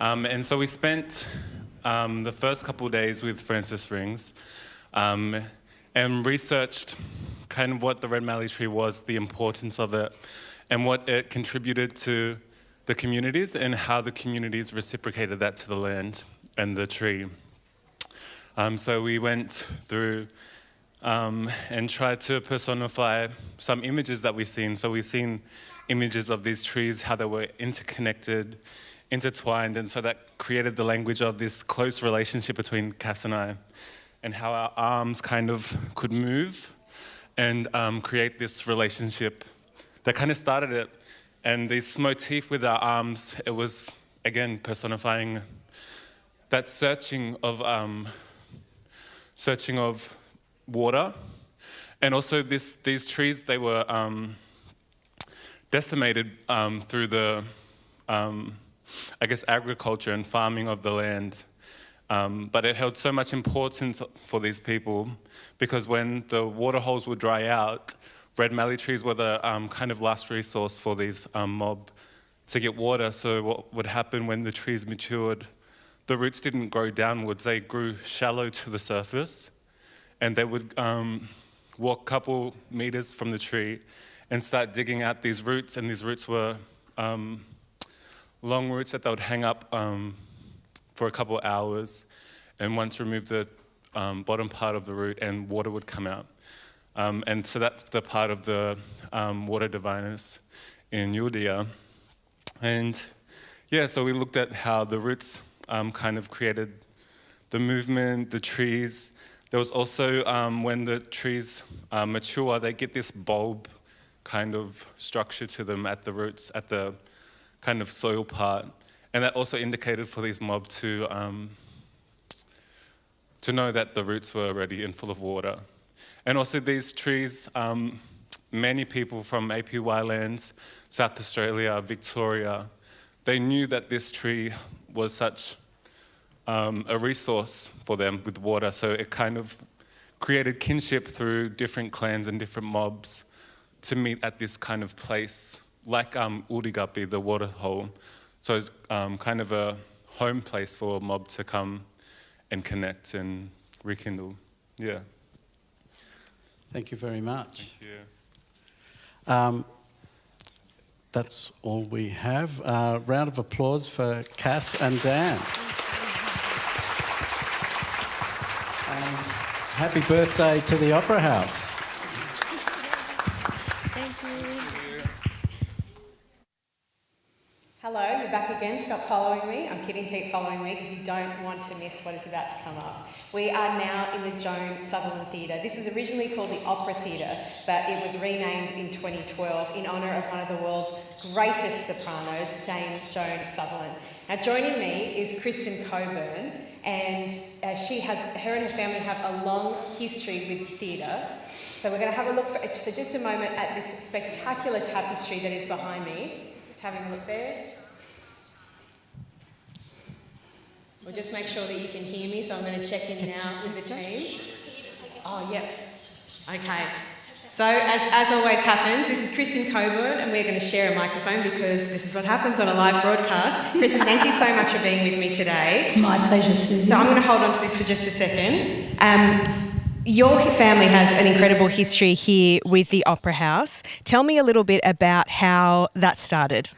N: And so we spent the first couple of days with Francis Rings and researched kind of what the Red Mallee tree was, the importance of it, and what it contributed to the communities and how the communities reciprocated that to the land and the tree. So we went through and tried to personify some images that we've seen. So we've seen images of these trees, how they were interconnected, intertwined, and so that created the language of this close relationship between Cass and I, and how our arms kind of could move and create this relationship that kind of started it. And this motif with our arms, it was, again, personifying that searching of water. And also these trees, they were decimated through the, I guess, agriculture and farming of the land. But it held so much importance for these people because when the water holes would dry out, Red Mallee trees were the kind of last resource for these mob to get water. So what would happen when the trees matured, the roots didn't grow downwards, they grew shallow to the surface, and they would walk a couple meters from the tree and start digging out these roots, and these roots were long roots that they would hang up for a couple of hours, and once removed the bottom part of the root and water would come out. And so that's the part of the water diviners in Yudia. And yeah, so we looked at how the roots kind of created the movement, the trees. There was also, when the trees mature, they get this bulb kind of structure to them at the roots, at the kind of soil part. And that also indicated for these mob to know that the roots were ready and full of water. And also these trees, many people from APY lands, South Australia, Victoria, they knew that this tree was such a resource for them with water, so it kind of created kinship through different clans and different mobs to meet at this kind of place, like Urigupi, the water hole. So kind of a home place for a mob to come and connect and rekindle. Yeah.
O: Thank you very much.
N: Thank you.
O: That's all we have. Round of applause for Cass and Dan. And happy birthday to the Opera House.
K: Thank you.
P: Hello, you're back again. Stop following me. I'm kidding, keep following me because you don't want to miss what is about to come up. We are now in the Joan Sutherland Theatre. This was originally called the Opera Theatre, but it was renamed in 2012 in honour of one of the world's greatest sopranos, Dame Joan Sutherland. Now, joining me is Kristen Coburn, and her and her family have a long history with theatre. So we're going to have a look for just a moment at this spectacular tapestry that is behind me. Just having a look there. We'll just make sure that you can hear me, so I'm going to check in now with the team. Oh, yep. Okay. So, as always happens, this is Kristen Coburn, and we're going to share a microphone because this is what happens on a live broadcast. Kristen, thank you so much for being with me today.
Q: It's my pleasure, Susan.
P: So I'm going to hold on to this for just a second. Your family has an incredible history here with the Opera House. Tell me a little bit about how that started.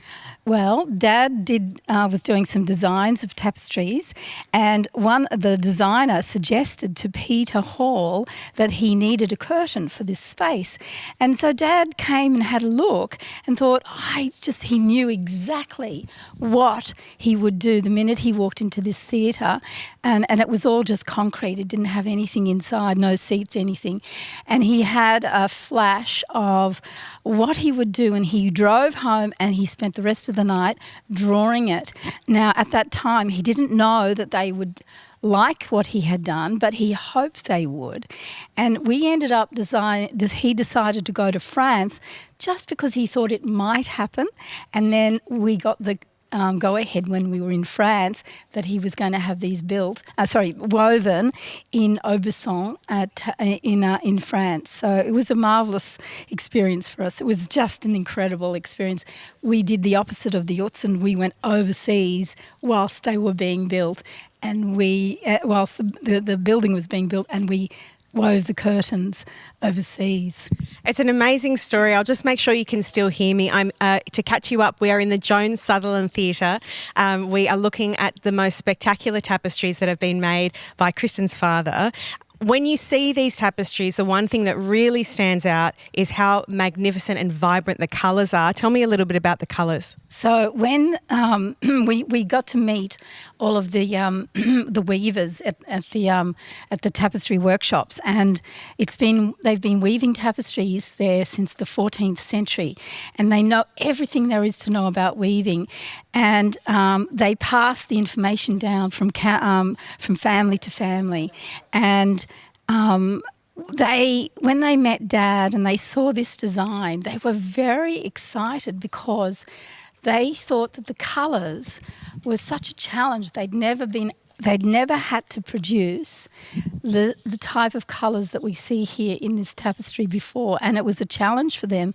Q: Well, Dad was doing some designs of tapestries, and the designer suggested to Peter Hall that he needed a curtain for this space. And so Dad came and had a look and thought, he knew exactly what he would do the minute he walked into this theatre, and it was all just concrete. It didn't have anything inside, no seats, anything. And he had a flash of what he would do, and he drove home and he spent the rest of the night drawing it. Now, at that time, he didn't know that they would like what he had done, but he hoped they would. And we ended up he decided to go to France just because he thought it might happen. And then we got the go ahead when we were in France that he was going to have these woven in Aubusson in France. So it was a marvellous experience for us. It was just an incredible experience. We did the opposite of the Yuts, and we went overseas whilst they were being built, and whilst the building was being built, and we wove the curtains overseas.
A: It's an amazing story. I'll just make sure you can still hear me. To catch you up, we are in the Joan Sutherland Theatre. We are looking at the most spectacular tapestries that have been made by Kristen's father. When you see these tapestries, the one thing that really stands out is how magnificent and vibrant the colours are. Tell me a little bit about the colours.
Q: So when we got to meet all of the the weavers at the tapestry workshops, and they've been weaving tapestries there since the 14th century, and they know everything there is to know about weaving, and they pass the information down from family to family, and when they met Dad and they saw this design, they were very excited because they thought that the colours was such a challenge. They'd never had to produce the type of colours that we see here in this tapestry before, and it was a challenge for them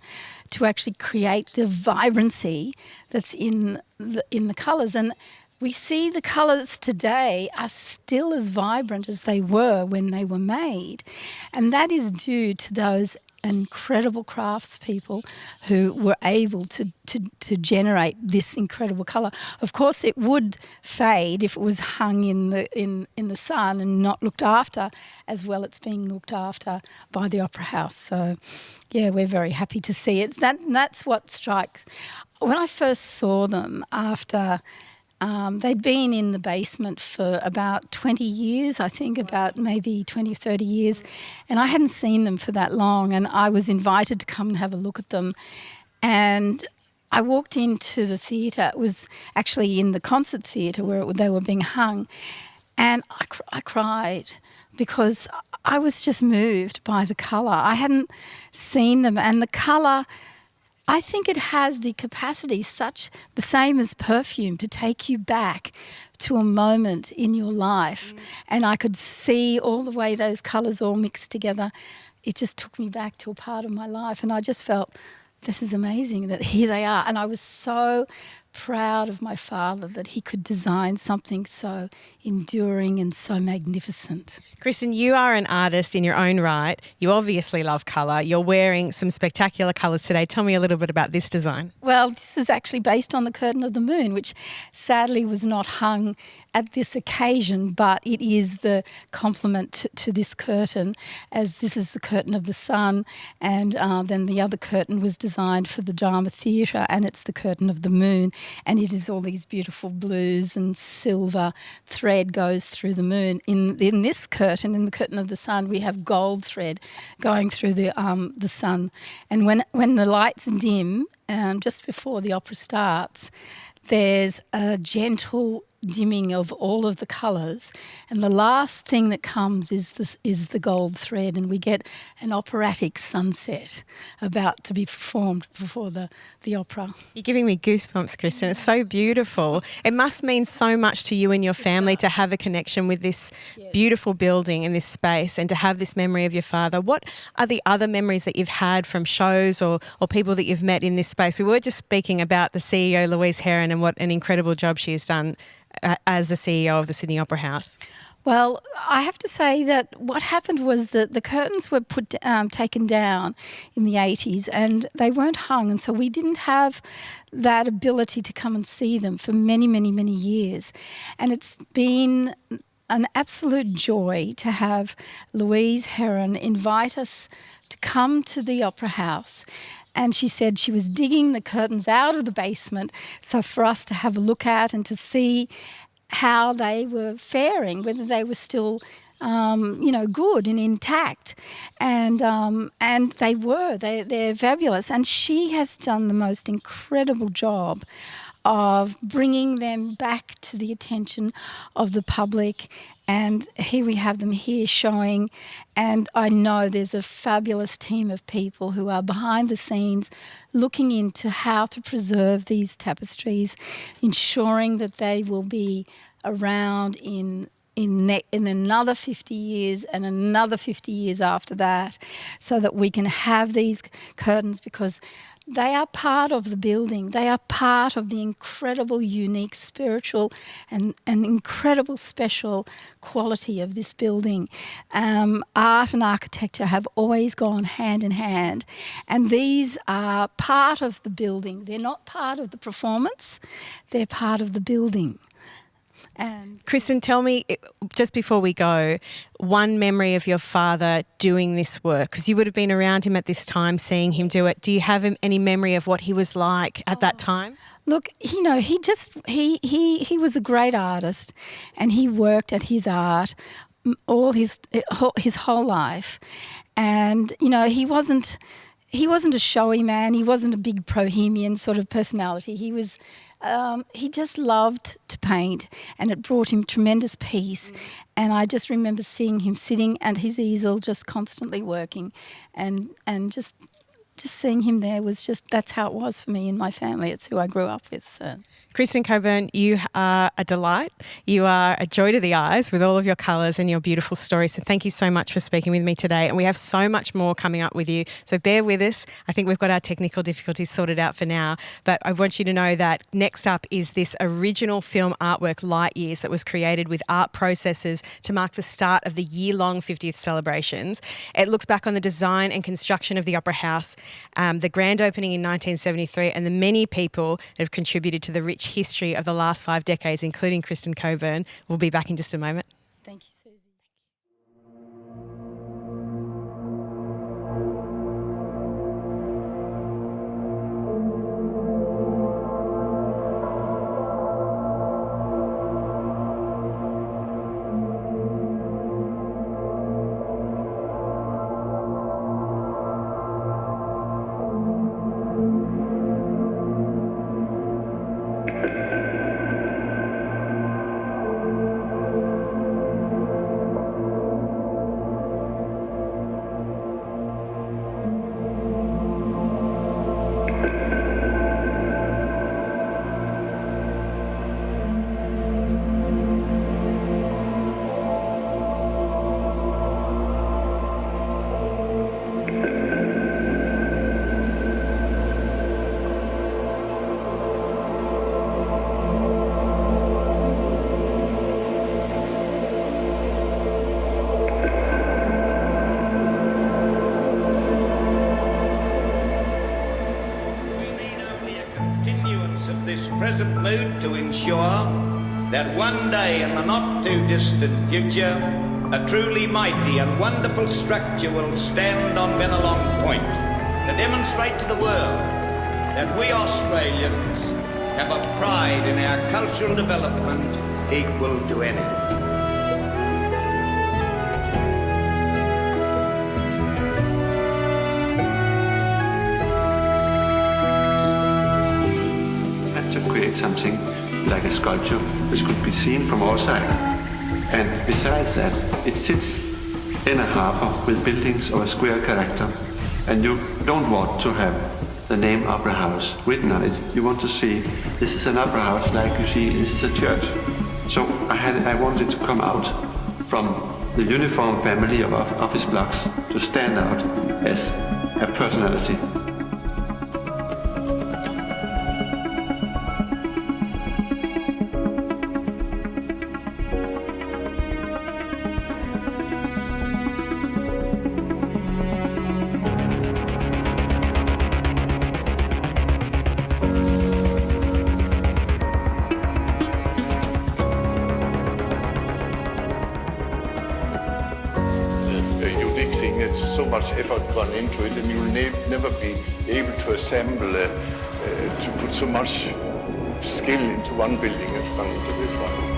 Q: to actually create the vibrancy that's in the colours. And we see the colours today are still as vibrant as they were when they were made, and that is due to those incredible craftspeople who were able to generate this incredible colour. Of course, it would fade if it was hung in the sun and not looked after as well. It's being looked after by the Opera House. So, yeah, we're very happy to see it. That's what strikes. When I first saw them after. They'd been in the basement for about 20 years, I think, about maybe 20 or 30 years, and I hadn't seen them for that long, and I was invited to come and have a look at them. And I walked into the theatre. It was actually in the concert theatre where they were being hung, and I cried because I was just moved by the colour. I hadn't seen them, and the colour, I think it has the capacity, the same as perfume, to take you back to a moment in your life. And I could see all the way those colours all mixed together. It just took me back to a part of my life, and I just felt, this is amazing that here they are. And I was so proud of my father that he could design something so enduring and so magnificent.
A: Kristen, you are an artist in your own right. You obviously love colour. You're wearing some spectacular colours today. Tell me a little bit about this design.
Q: Well, this is actually based on the Curtain of the Moon, which sadly was not hung at this occasion, but it is the complement to this curtain, as this is the Curtain of the Sun, and then the other curtain was designed for the drama theatre, and it's the Curtain of the Moon, and it is all these beautiful blues and silver thread goes through the moon. In this curtain, in the Curtain of the Sun, we have gold thread going through the sun, and when the lights dim, just before the opera starts, there's a gentle dimming of all of the colours, and the last thing that comes is the gold thread, and we get an operatic sunset about to be performed before the opera.
A: You're giving me goosebumps, Kristen. It's so beautiful. It must mean so much to you and your family to have a connection with this beautiful building and this space, and to have this memory of your father. What are the other memories that you've had from shows or people that you've met in this space? We were just speaking about the CEO, Louise Heron, and what an incredible job she has done as the CEO of the Sydney Opera House.
Q: Well, I have to say that what happened was that the curtains were taken down in the 80s, and they weren't hung, and so we didn't have that ability to come and see them for many, many, many years. And it's been an absolute joy to have Louise Heron invite us to come to the Opera House. And she said she was digging the curtains out of the basement, so for us to have a look at and to see how they were faring, whether they were still, good and intact. And they were. They're fabulous. And she has done the most incredible job of bringing them back to the attention of the public. And here we have them here showing, and I know there's a fabulous team of people who are behind the scenes looking into how to preserve these tapestries, ensuring that they will be around in another 50 years and another 50 years after that, so that we can have these curtains, because they are part of the building. They are part of the incredible, unique, spiritual and incredible special quality of this building. Art and architecture have always gone hand in hand, and these are part of the building. They're not part of the performance, they're part of the building. And
A: Kristen, tell me, just before we go, one memory of your father doing this work, because you would have been around him at this time, seeing him do it. Do you have any memory of what he was like at that time?
Q: Look, you know, he was a great artist, and he worked at his art all his whole life. And, you know, he wasn't a showy man. He wasn't a big bohemian sort of personality. He just loved to paint, and it brought him tremendous peace. And I just remember seeing him sitting at his easel, just constantly working, and just seeing him there was just, that's how it was for me and my family. It's who I grew up with. So.
A: Kristen Coburn, you are a delight. You are a joy to the eyes with all of your colours and your beautiful stories. So thank you so much for speaking with me today. And we have so much more coming up with you. So bear with us. I think we've got our technical difficulties sorted out for now. But I want you to know that next up is this original film artwork, Light Years, that was created with art processes to mark the start of the year-long 50th celebrations. It looks back on the design and construction of the Opera House, the grand opening in 1973, and the many people that have contributed to the rich history of the last 5 decades, including Kristen Coburn. We'll be back in just a moment.
Q: Thank you, Susie.
R: Present mood to ensure that one day in the not-too-distant future, a truly mighty and wonderful structure will stand on Bennelong Point to demonstrate to the world that we Australians have a pride in our cultural development equal to any.
S: Create something like a sculpture which could be seen from all sides. And besides that, it sits in a harbour with buildings of a square character, and you don't want to have the name Opera House written on it. You want to see this is an opera house like you see this is a church. So I wanted to come out from the uniform family of office blocks to stand out as a personality.
T: So much effort gone into it, and you will never be able to assemble, to put so much skill into one building as gone into this one.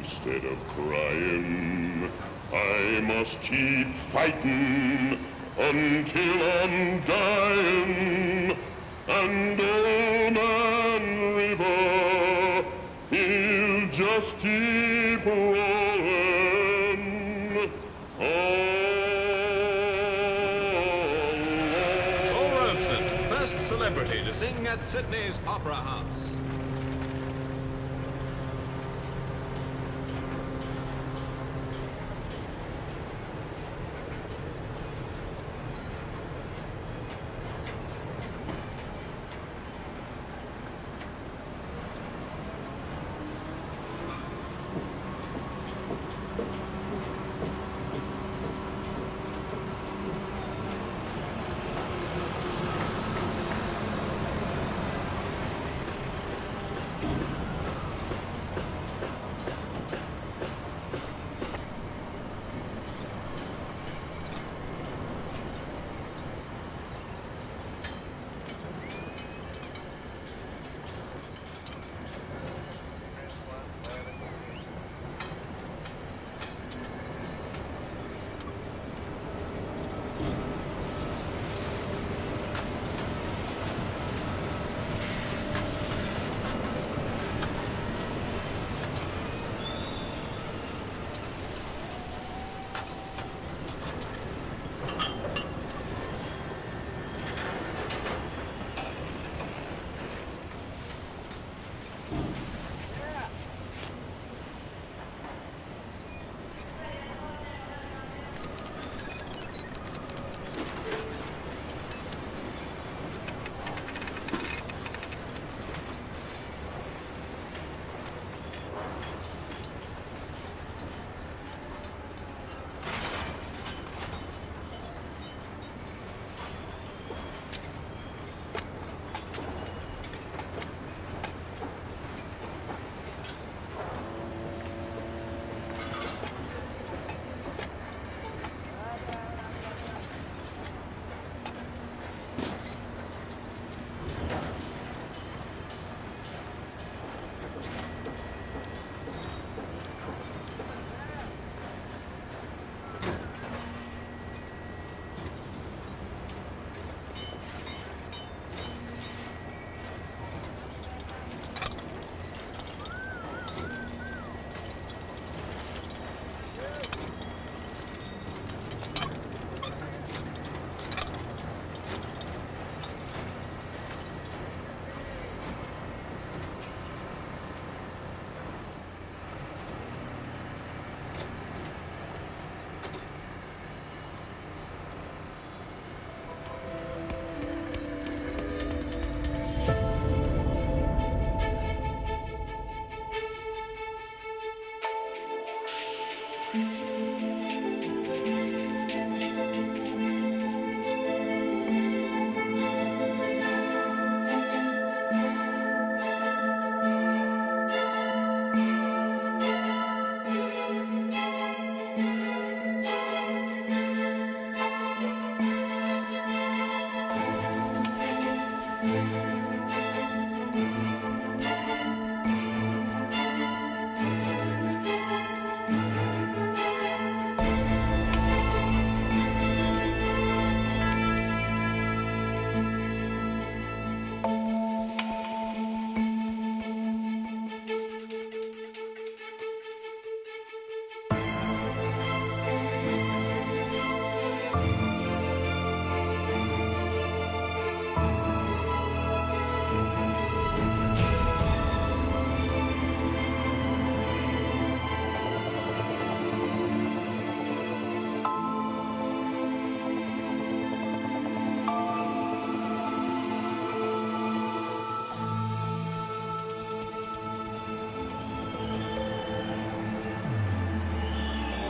U: instead of crying. I must keep fighting until I'm dying. And old man River, he'll just keep rolling
V: Paul Robeson, first celebrity to sing at Sydney's Opera House.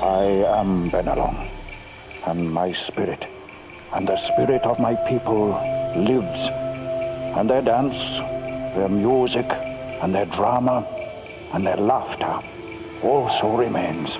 W: I am Benelong, and my spirit, and the spirit of my people lives, and their dance, their music, and their drama, and their laughter also remains.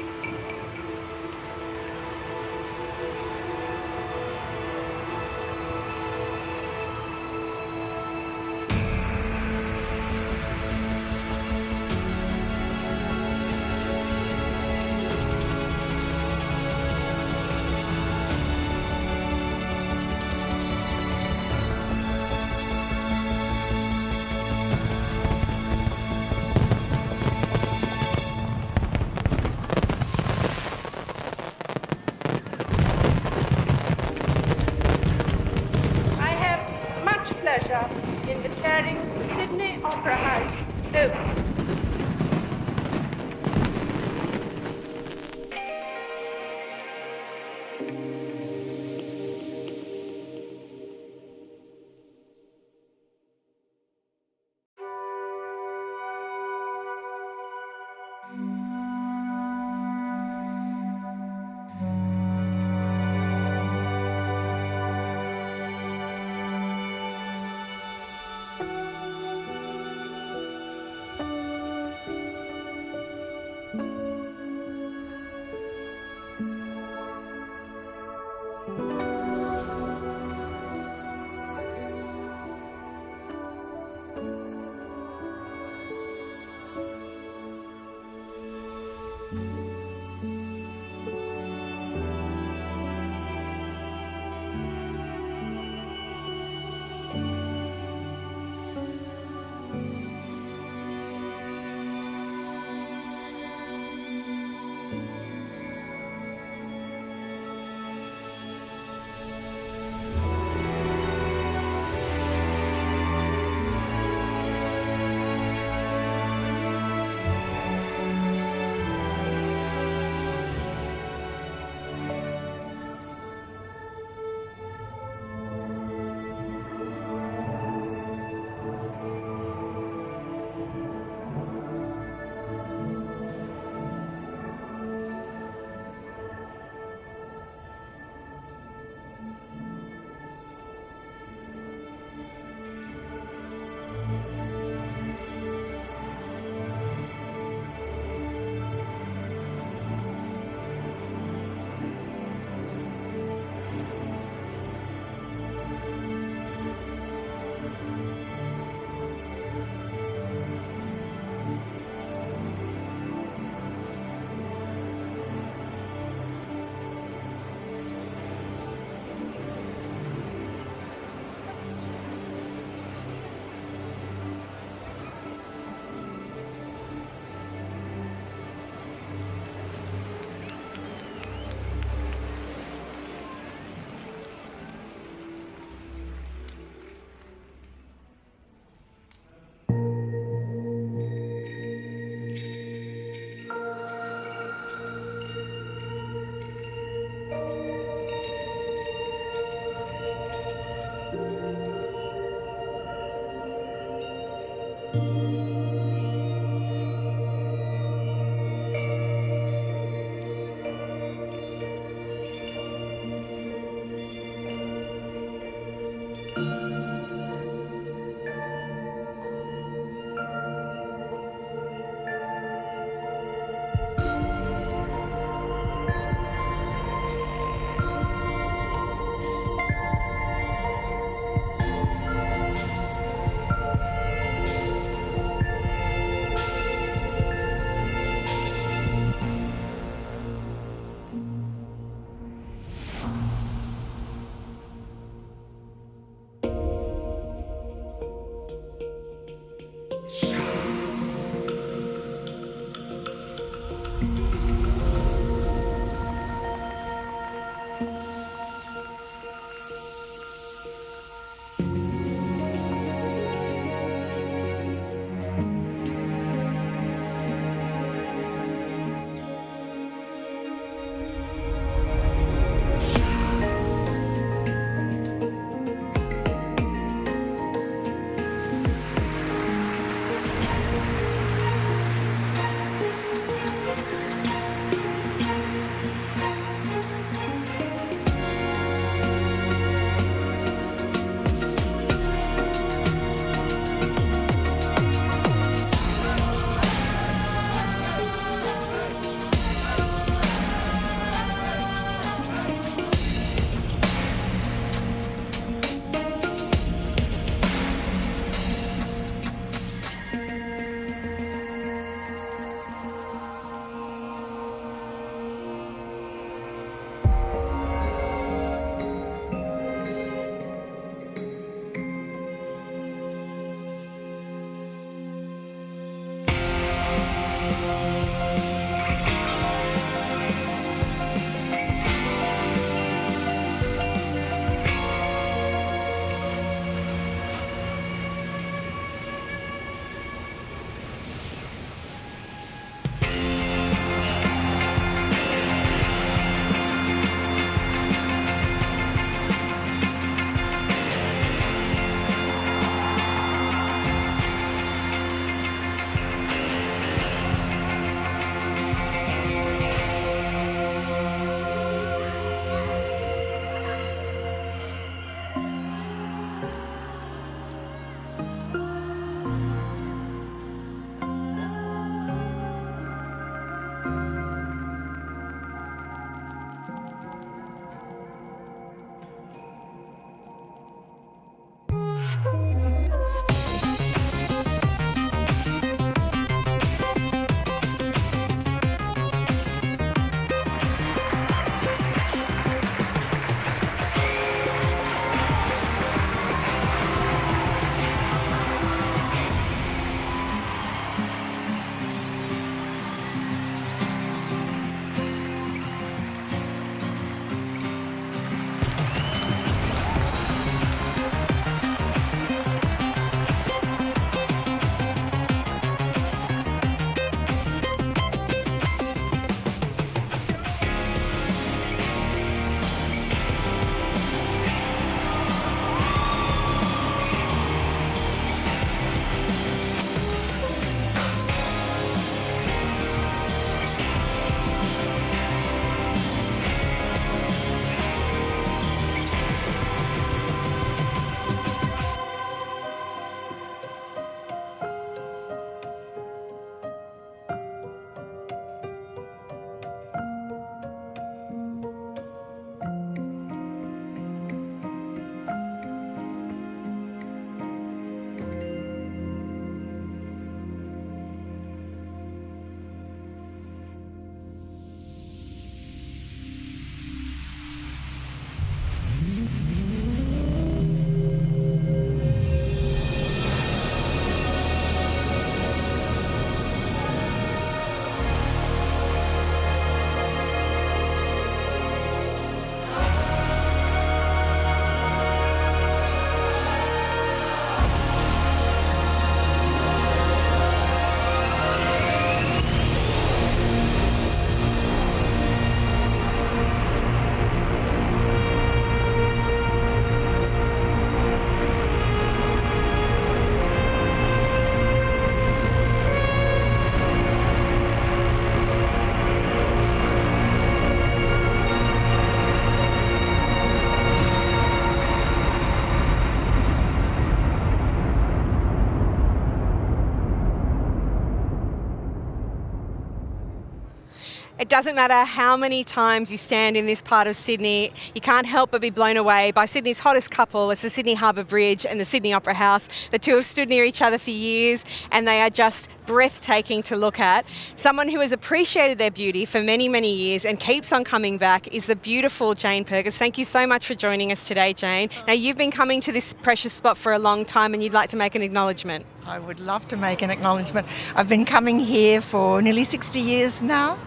A: It doesn't matter how many times you stand in this part of Sydney, you can't help but be blown away by Sydney's hottest couple. It's the Sydney Harbour Bridge and the Sydney Opera House. The two have stood near each other for years and they are just breathtaking to look at. Someone who has appreciated their beauty for many, many years and keeps on coming back is the beautiful Jane Purkis. Thank you so much for joining us today, Jane. Now, you've been coming to this precious spot for a long time and you'd like to make an acknowledgement.
B: I would love to make an acknowledgement. I've been coming here for nearly 60 years now,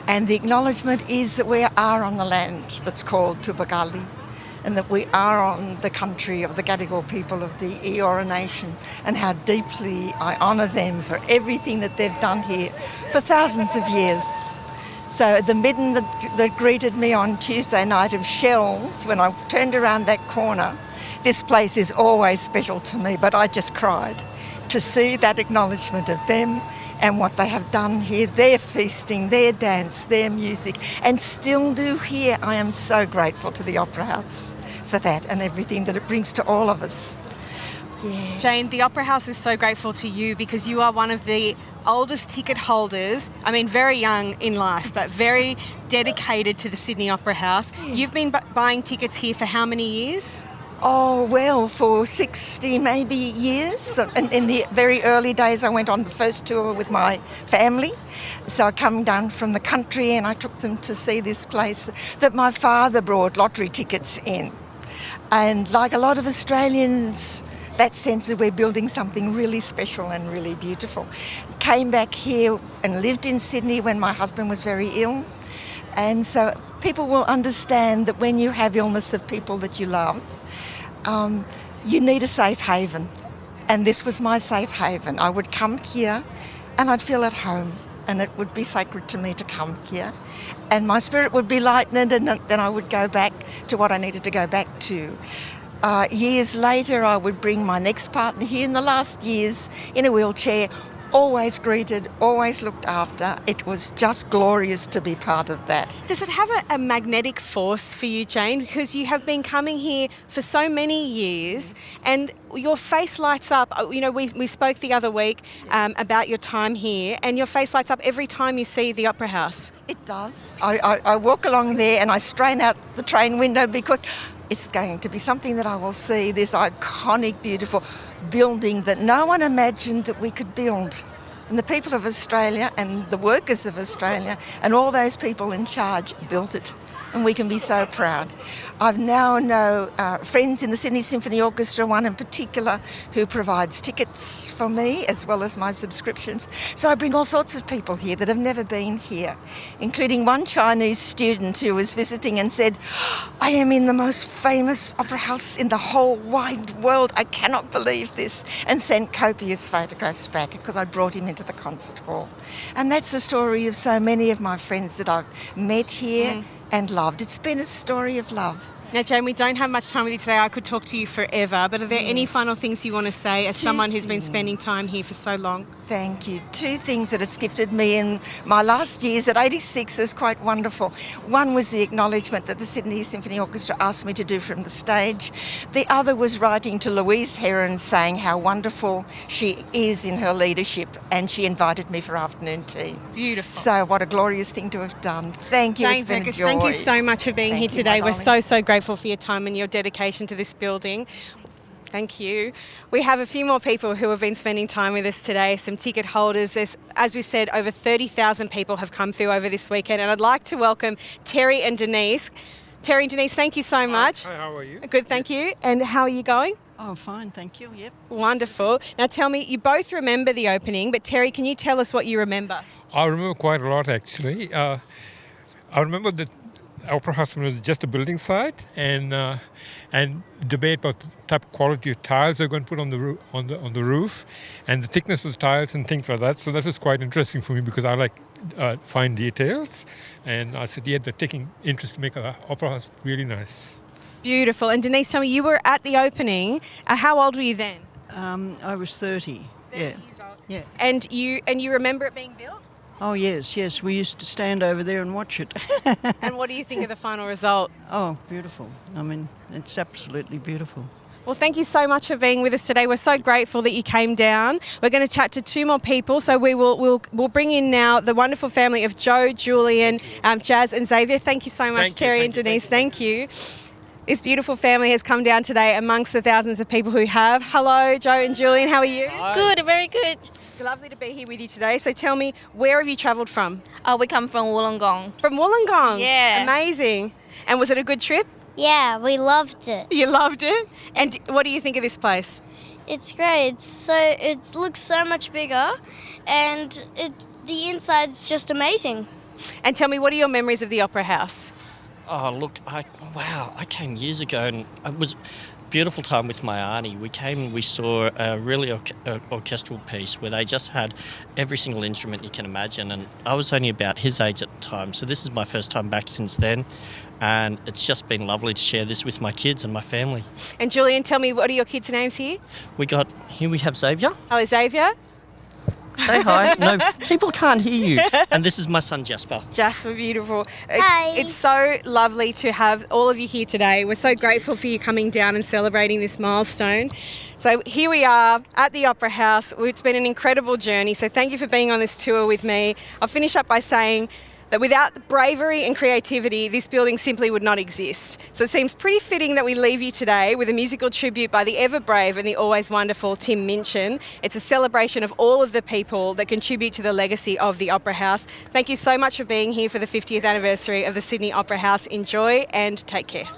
B: and the acknowledgement is that we are on the land that's called Tupagali, and that we are on the country of the Gadigal people of the Eora Nation, and how deeply I honour them for everything that they've done here for thousands of years. So the midden that greeted me on Tuesday night of shells, when I turned around that corner, this place is always special to me, but I just cried to see that acknowledgement of them and what they have done here, their feasting, their dance, their music, and still do here. I am so grateful to the Opera House for that and everything that it brings to all of us. Yes.
A: Jane, the Opera House is so grateful to you because you are one of the oldest ticket holders. I mean, very young in life, but very dedicated to the Sydney Opera House. Yes. You've been buying tickets here for how many years?
B: Oh, well, for 60 maybe years. And in the very early days, I went on the first tour with my family. So I come down from the country and I took them to see this place that my father brought lottery tickets in. And like a lot of Australians, that sense that we're building something really special and really beautiful. Came back here and lived in Sydney when my husband was very ill. And so people will understand that when you have illness of people that you love, you need a safe haven, and this was my safe haven. I would come here and I'd feel at home, and it would be sacred to me to come here, and my spirit would be lightened, and then I would go back to what I needed to go back to. Years later, I would bring my next partner here in the last years in a wheelchair, always greeted, always looked after. It was just glorious to be part of that.
A: Does it have a magnetic force for you, Jane? Because you have been coming here for so many years and your face lights up. You know, we spoke the other week about your time here, and your face lights up every time you see the Opera House.
B: It does. I walk along there and I strain out the train window because it's going to be something that I will see, this iconic, beautiful building that no one imagined that we could build. And the people of Australia and the workers of Australia and all those people in charge built it. And we can be so proud. I've now know friends in the Sydney Symphony Orchestra, one in particular, who provides tickets for me as well as my subscriptions. So I bring all sorts of people here that have never been here, including one Chinese student who was visiting and said, I am in the most famous opera house in the whole wide world. I cannot believe this, and sent copious photographs back because I brought him into the concert hall. And that's the story of so many of my friends that I've met here and loved. It's been a story of love.
A: Now, Jane, we don't have much time with you today. I could talk to you forever, but are there any final things you want to say as someone who's been spending time here for so long?
B: Thank you. Two things that it's gifted me in my last years at 86 is quite wonderful. One was the acknowledgement that the Sydney Symphony Orchestra asked me to do from the stage. The other was writing to Louise Heron saying how wonderful she is in her leadership, and she invited me for afternoon tea.
A: Beautiful.
B: So what a glorious thing to have done. Thank you.
A: Jane
B: It's been a
A: Purkis,
B: joy.
A: thank you so much for being
B: Thank
A: here
B: you,
A: today.
B: my
A: We're
B: darling.
A: so grateful for your time and your dedication to this building. Thank you. We have a few more people who have been spending time with us today, some ticket holders. There's, as we said, over 30,000 people have come through over this weekend, and I'd like to welcome Terry and Denise. Terry and Denise, thank you so much.
C: Hi, how are you?
A: Good, thank you. And how are you going?
D: Oh, fine, thank you, yep.
A: Wonderful. Now tell me, you both remember the opening, but Terry, can you tell us what you remember?
C: I remember quite a lot, actually. I remember that Opera House was just a building site, and debate about the type of quality of tiles they're going to put on the roof, and the thickness of the tiles and things like that. So that was quite interesting for me because I like fine details, and I said, yeah, they're taking interest to make an Opera House really nice.
A: Beautiful. And Denise, tell me, you were at the opening. How old were you then?
D: I was 30.
A: 30
D: yeah.
A: years old.
D: Yeah.
A: And you remember it being built?
D: Oh, yes. We used to stand over there and watch it.
A: And what do you think of the final result?
D: Oh, beautiful. I mean, it's absolutely beautiful.
A: Well, thank you so much for being with us today. We're so grateful that you came down. We're going to chat to two more people. So we'll bring in now the wonderful family of Joe, Julian, Jazz and Xavier. Thank you so much, Terry and Denise. Thank you. This beautiful family has come down today amongst the thousands of people who have. Hello, Joe and Julian. How are you?
E: Good, very good.
A: Lovely to be here with you today. So tell me, where have you travelled from?
E: We come from Wollongong.
A: From Wollongong?
E: Yeah.
A: Amazing. And was it a good trip?
H: Yeah, we loved it.
A: You loved it? And what do you think of this place?
H: It's great. It looks so much bigger, and the inside's just amazing.
A: And tell me, what are your memories of the Opera House?
F: Oh, look, I came years ago, and it was a beautiful time with my auntie. We came and we saw a really orchestral piece where they just had every single instrument you can imagine, and I was only about his age at the time, so this is my first time back since then, and it's just been lovely to share this with my kids and my family.
A: And Julian, tell me, what are your kids' names here?
F: We have Xavier.
A: Hello, Xavier.
F: Say hi. No, people can't hear you. And this is my son, Jasper.
A: Jasper, beautiful.
H: Hi.
A: It's so lovely to have all of you here today. We're so grateful for you coming down and celebrating this milestone. So here we are at the Opera House. It's been an incredible journey. So thank you for being on this tour with me. I'll finish up by saying that without the bravery and creativity, this building simply would not exist. So it seems pretty fitting that we leave you today with a musical tribute by the ever brave and the always wonderful Tim Minchin. It's a celebration of all of the people that contribute to the legacy of the Opera House. Thank you so much for being here for the 50th anniversary of the Sydney Opera House. Enjoy and take care.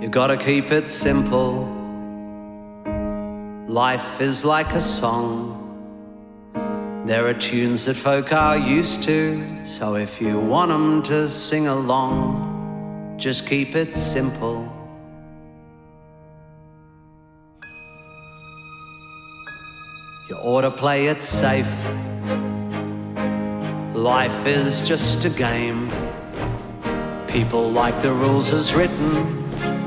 G: You gotta keep it simple. Life is like a song. There are tunes that folk are used to, so if you want 'em to sing along, just keep it simple. You ought to play it safe. Life is just a game. People like the rules as written,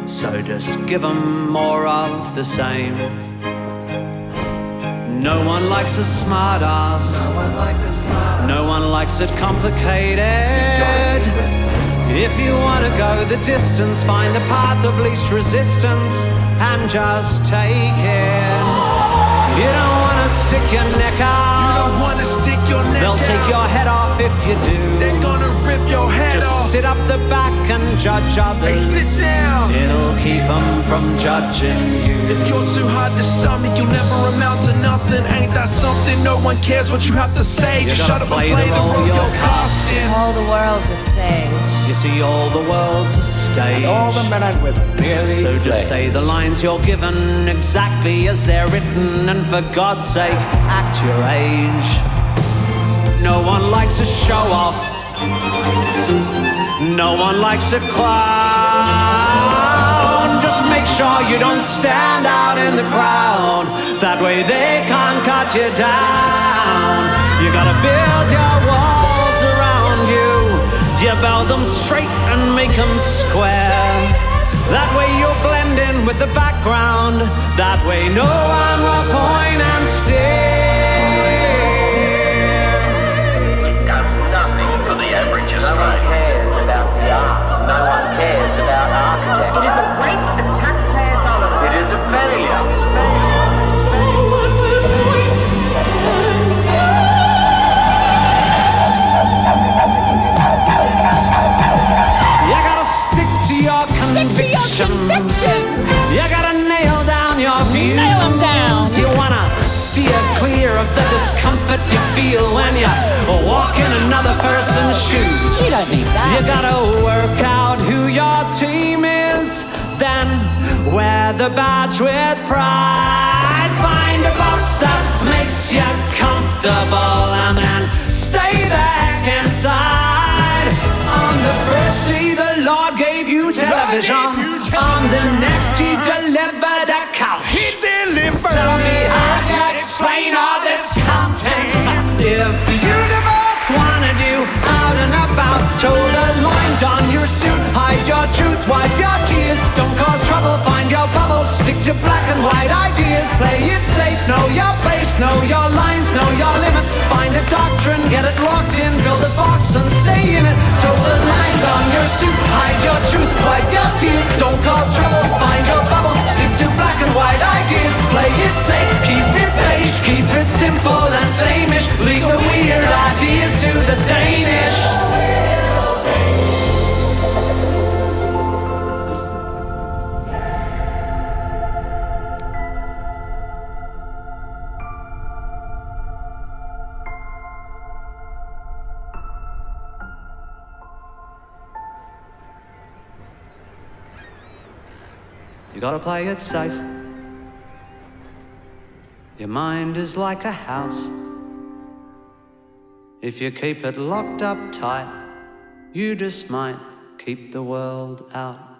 G: so just give 'em more of the same. No one likes a smart ass. No one likes it complicated. If you want to go the distance, find the path of least resistance and just take it. You don't want to stick your neck out. You don't want to stick your neck out. They'll take your head off if you do. They're gonna rip your head off. Just sit up the back and judge others. Hey, sit down. It'll keep them from judging you. If you're too hard to stomach, you'll never amount to nothing. Ain't that something? No one cares what you have to say. Just shut up and play the role you're casting.
X: All the world's a stage.
G: You see, all the world's a stage.
X: And all the men and women merely
G: So just say the lines you're given exactly as they're written, and for God's sake, act your age. No one likes a show off. No one likes a clown. Just make sure you don't stand out in the crowd. That way they can't cut you down. You gotta build your walls around you. You build them straight and make them square. That way you'll blend in with the background. That way no one will point and stare.
R: It does nothing for the average Australian. No one cares about the arts. No one cares about architecture.
X: It is a waste of taxpayer dollars.
R: It is a failure.
G: You gotta stick to your convictions. You gotta nail down your views.
X: Nail 'em down.
G: You wanna steer clear of the discomfort you feel when you walk in another person's shoes.
X: You don't need that.
G: You gotta work out who your team is, then wear the badge with pride. Find a box that makes you comfortable and then stay the heck inside. On the first day the Lord gave you television. On the next he delivered a couch. He delivered. Tell me how to explain all this content. If the universe wanted you out and about, toe the line, don your suit, hide your truth, wipe your tears, don't cause trouble Stick to black and white ideas, play it safe, know your base, know your lines, know your limits. Find a doctrine, get it locked in, build a box and stay in it. Toe the line on your suit, hide your truth, wipe your tears. Don't cause trouble, find your bubble. Stick to black and white ideas, play it safe, keep it beige, keep it simple and same-ish. Leave the weird ideas to the Danish. You gotta play it safe. Your mind is like a house. If you keep it locked up tight, you just might keep the world out.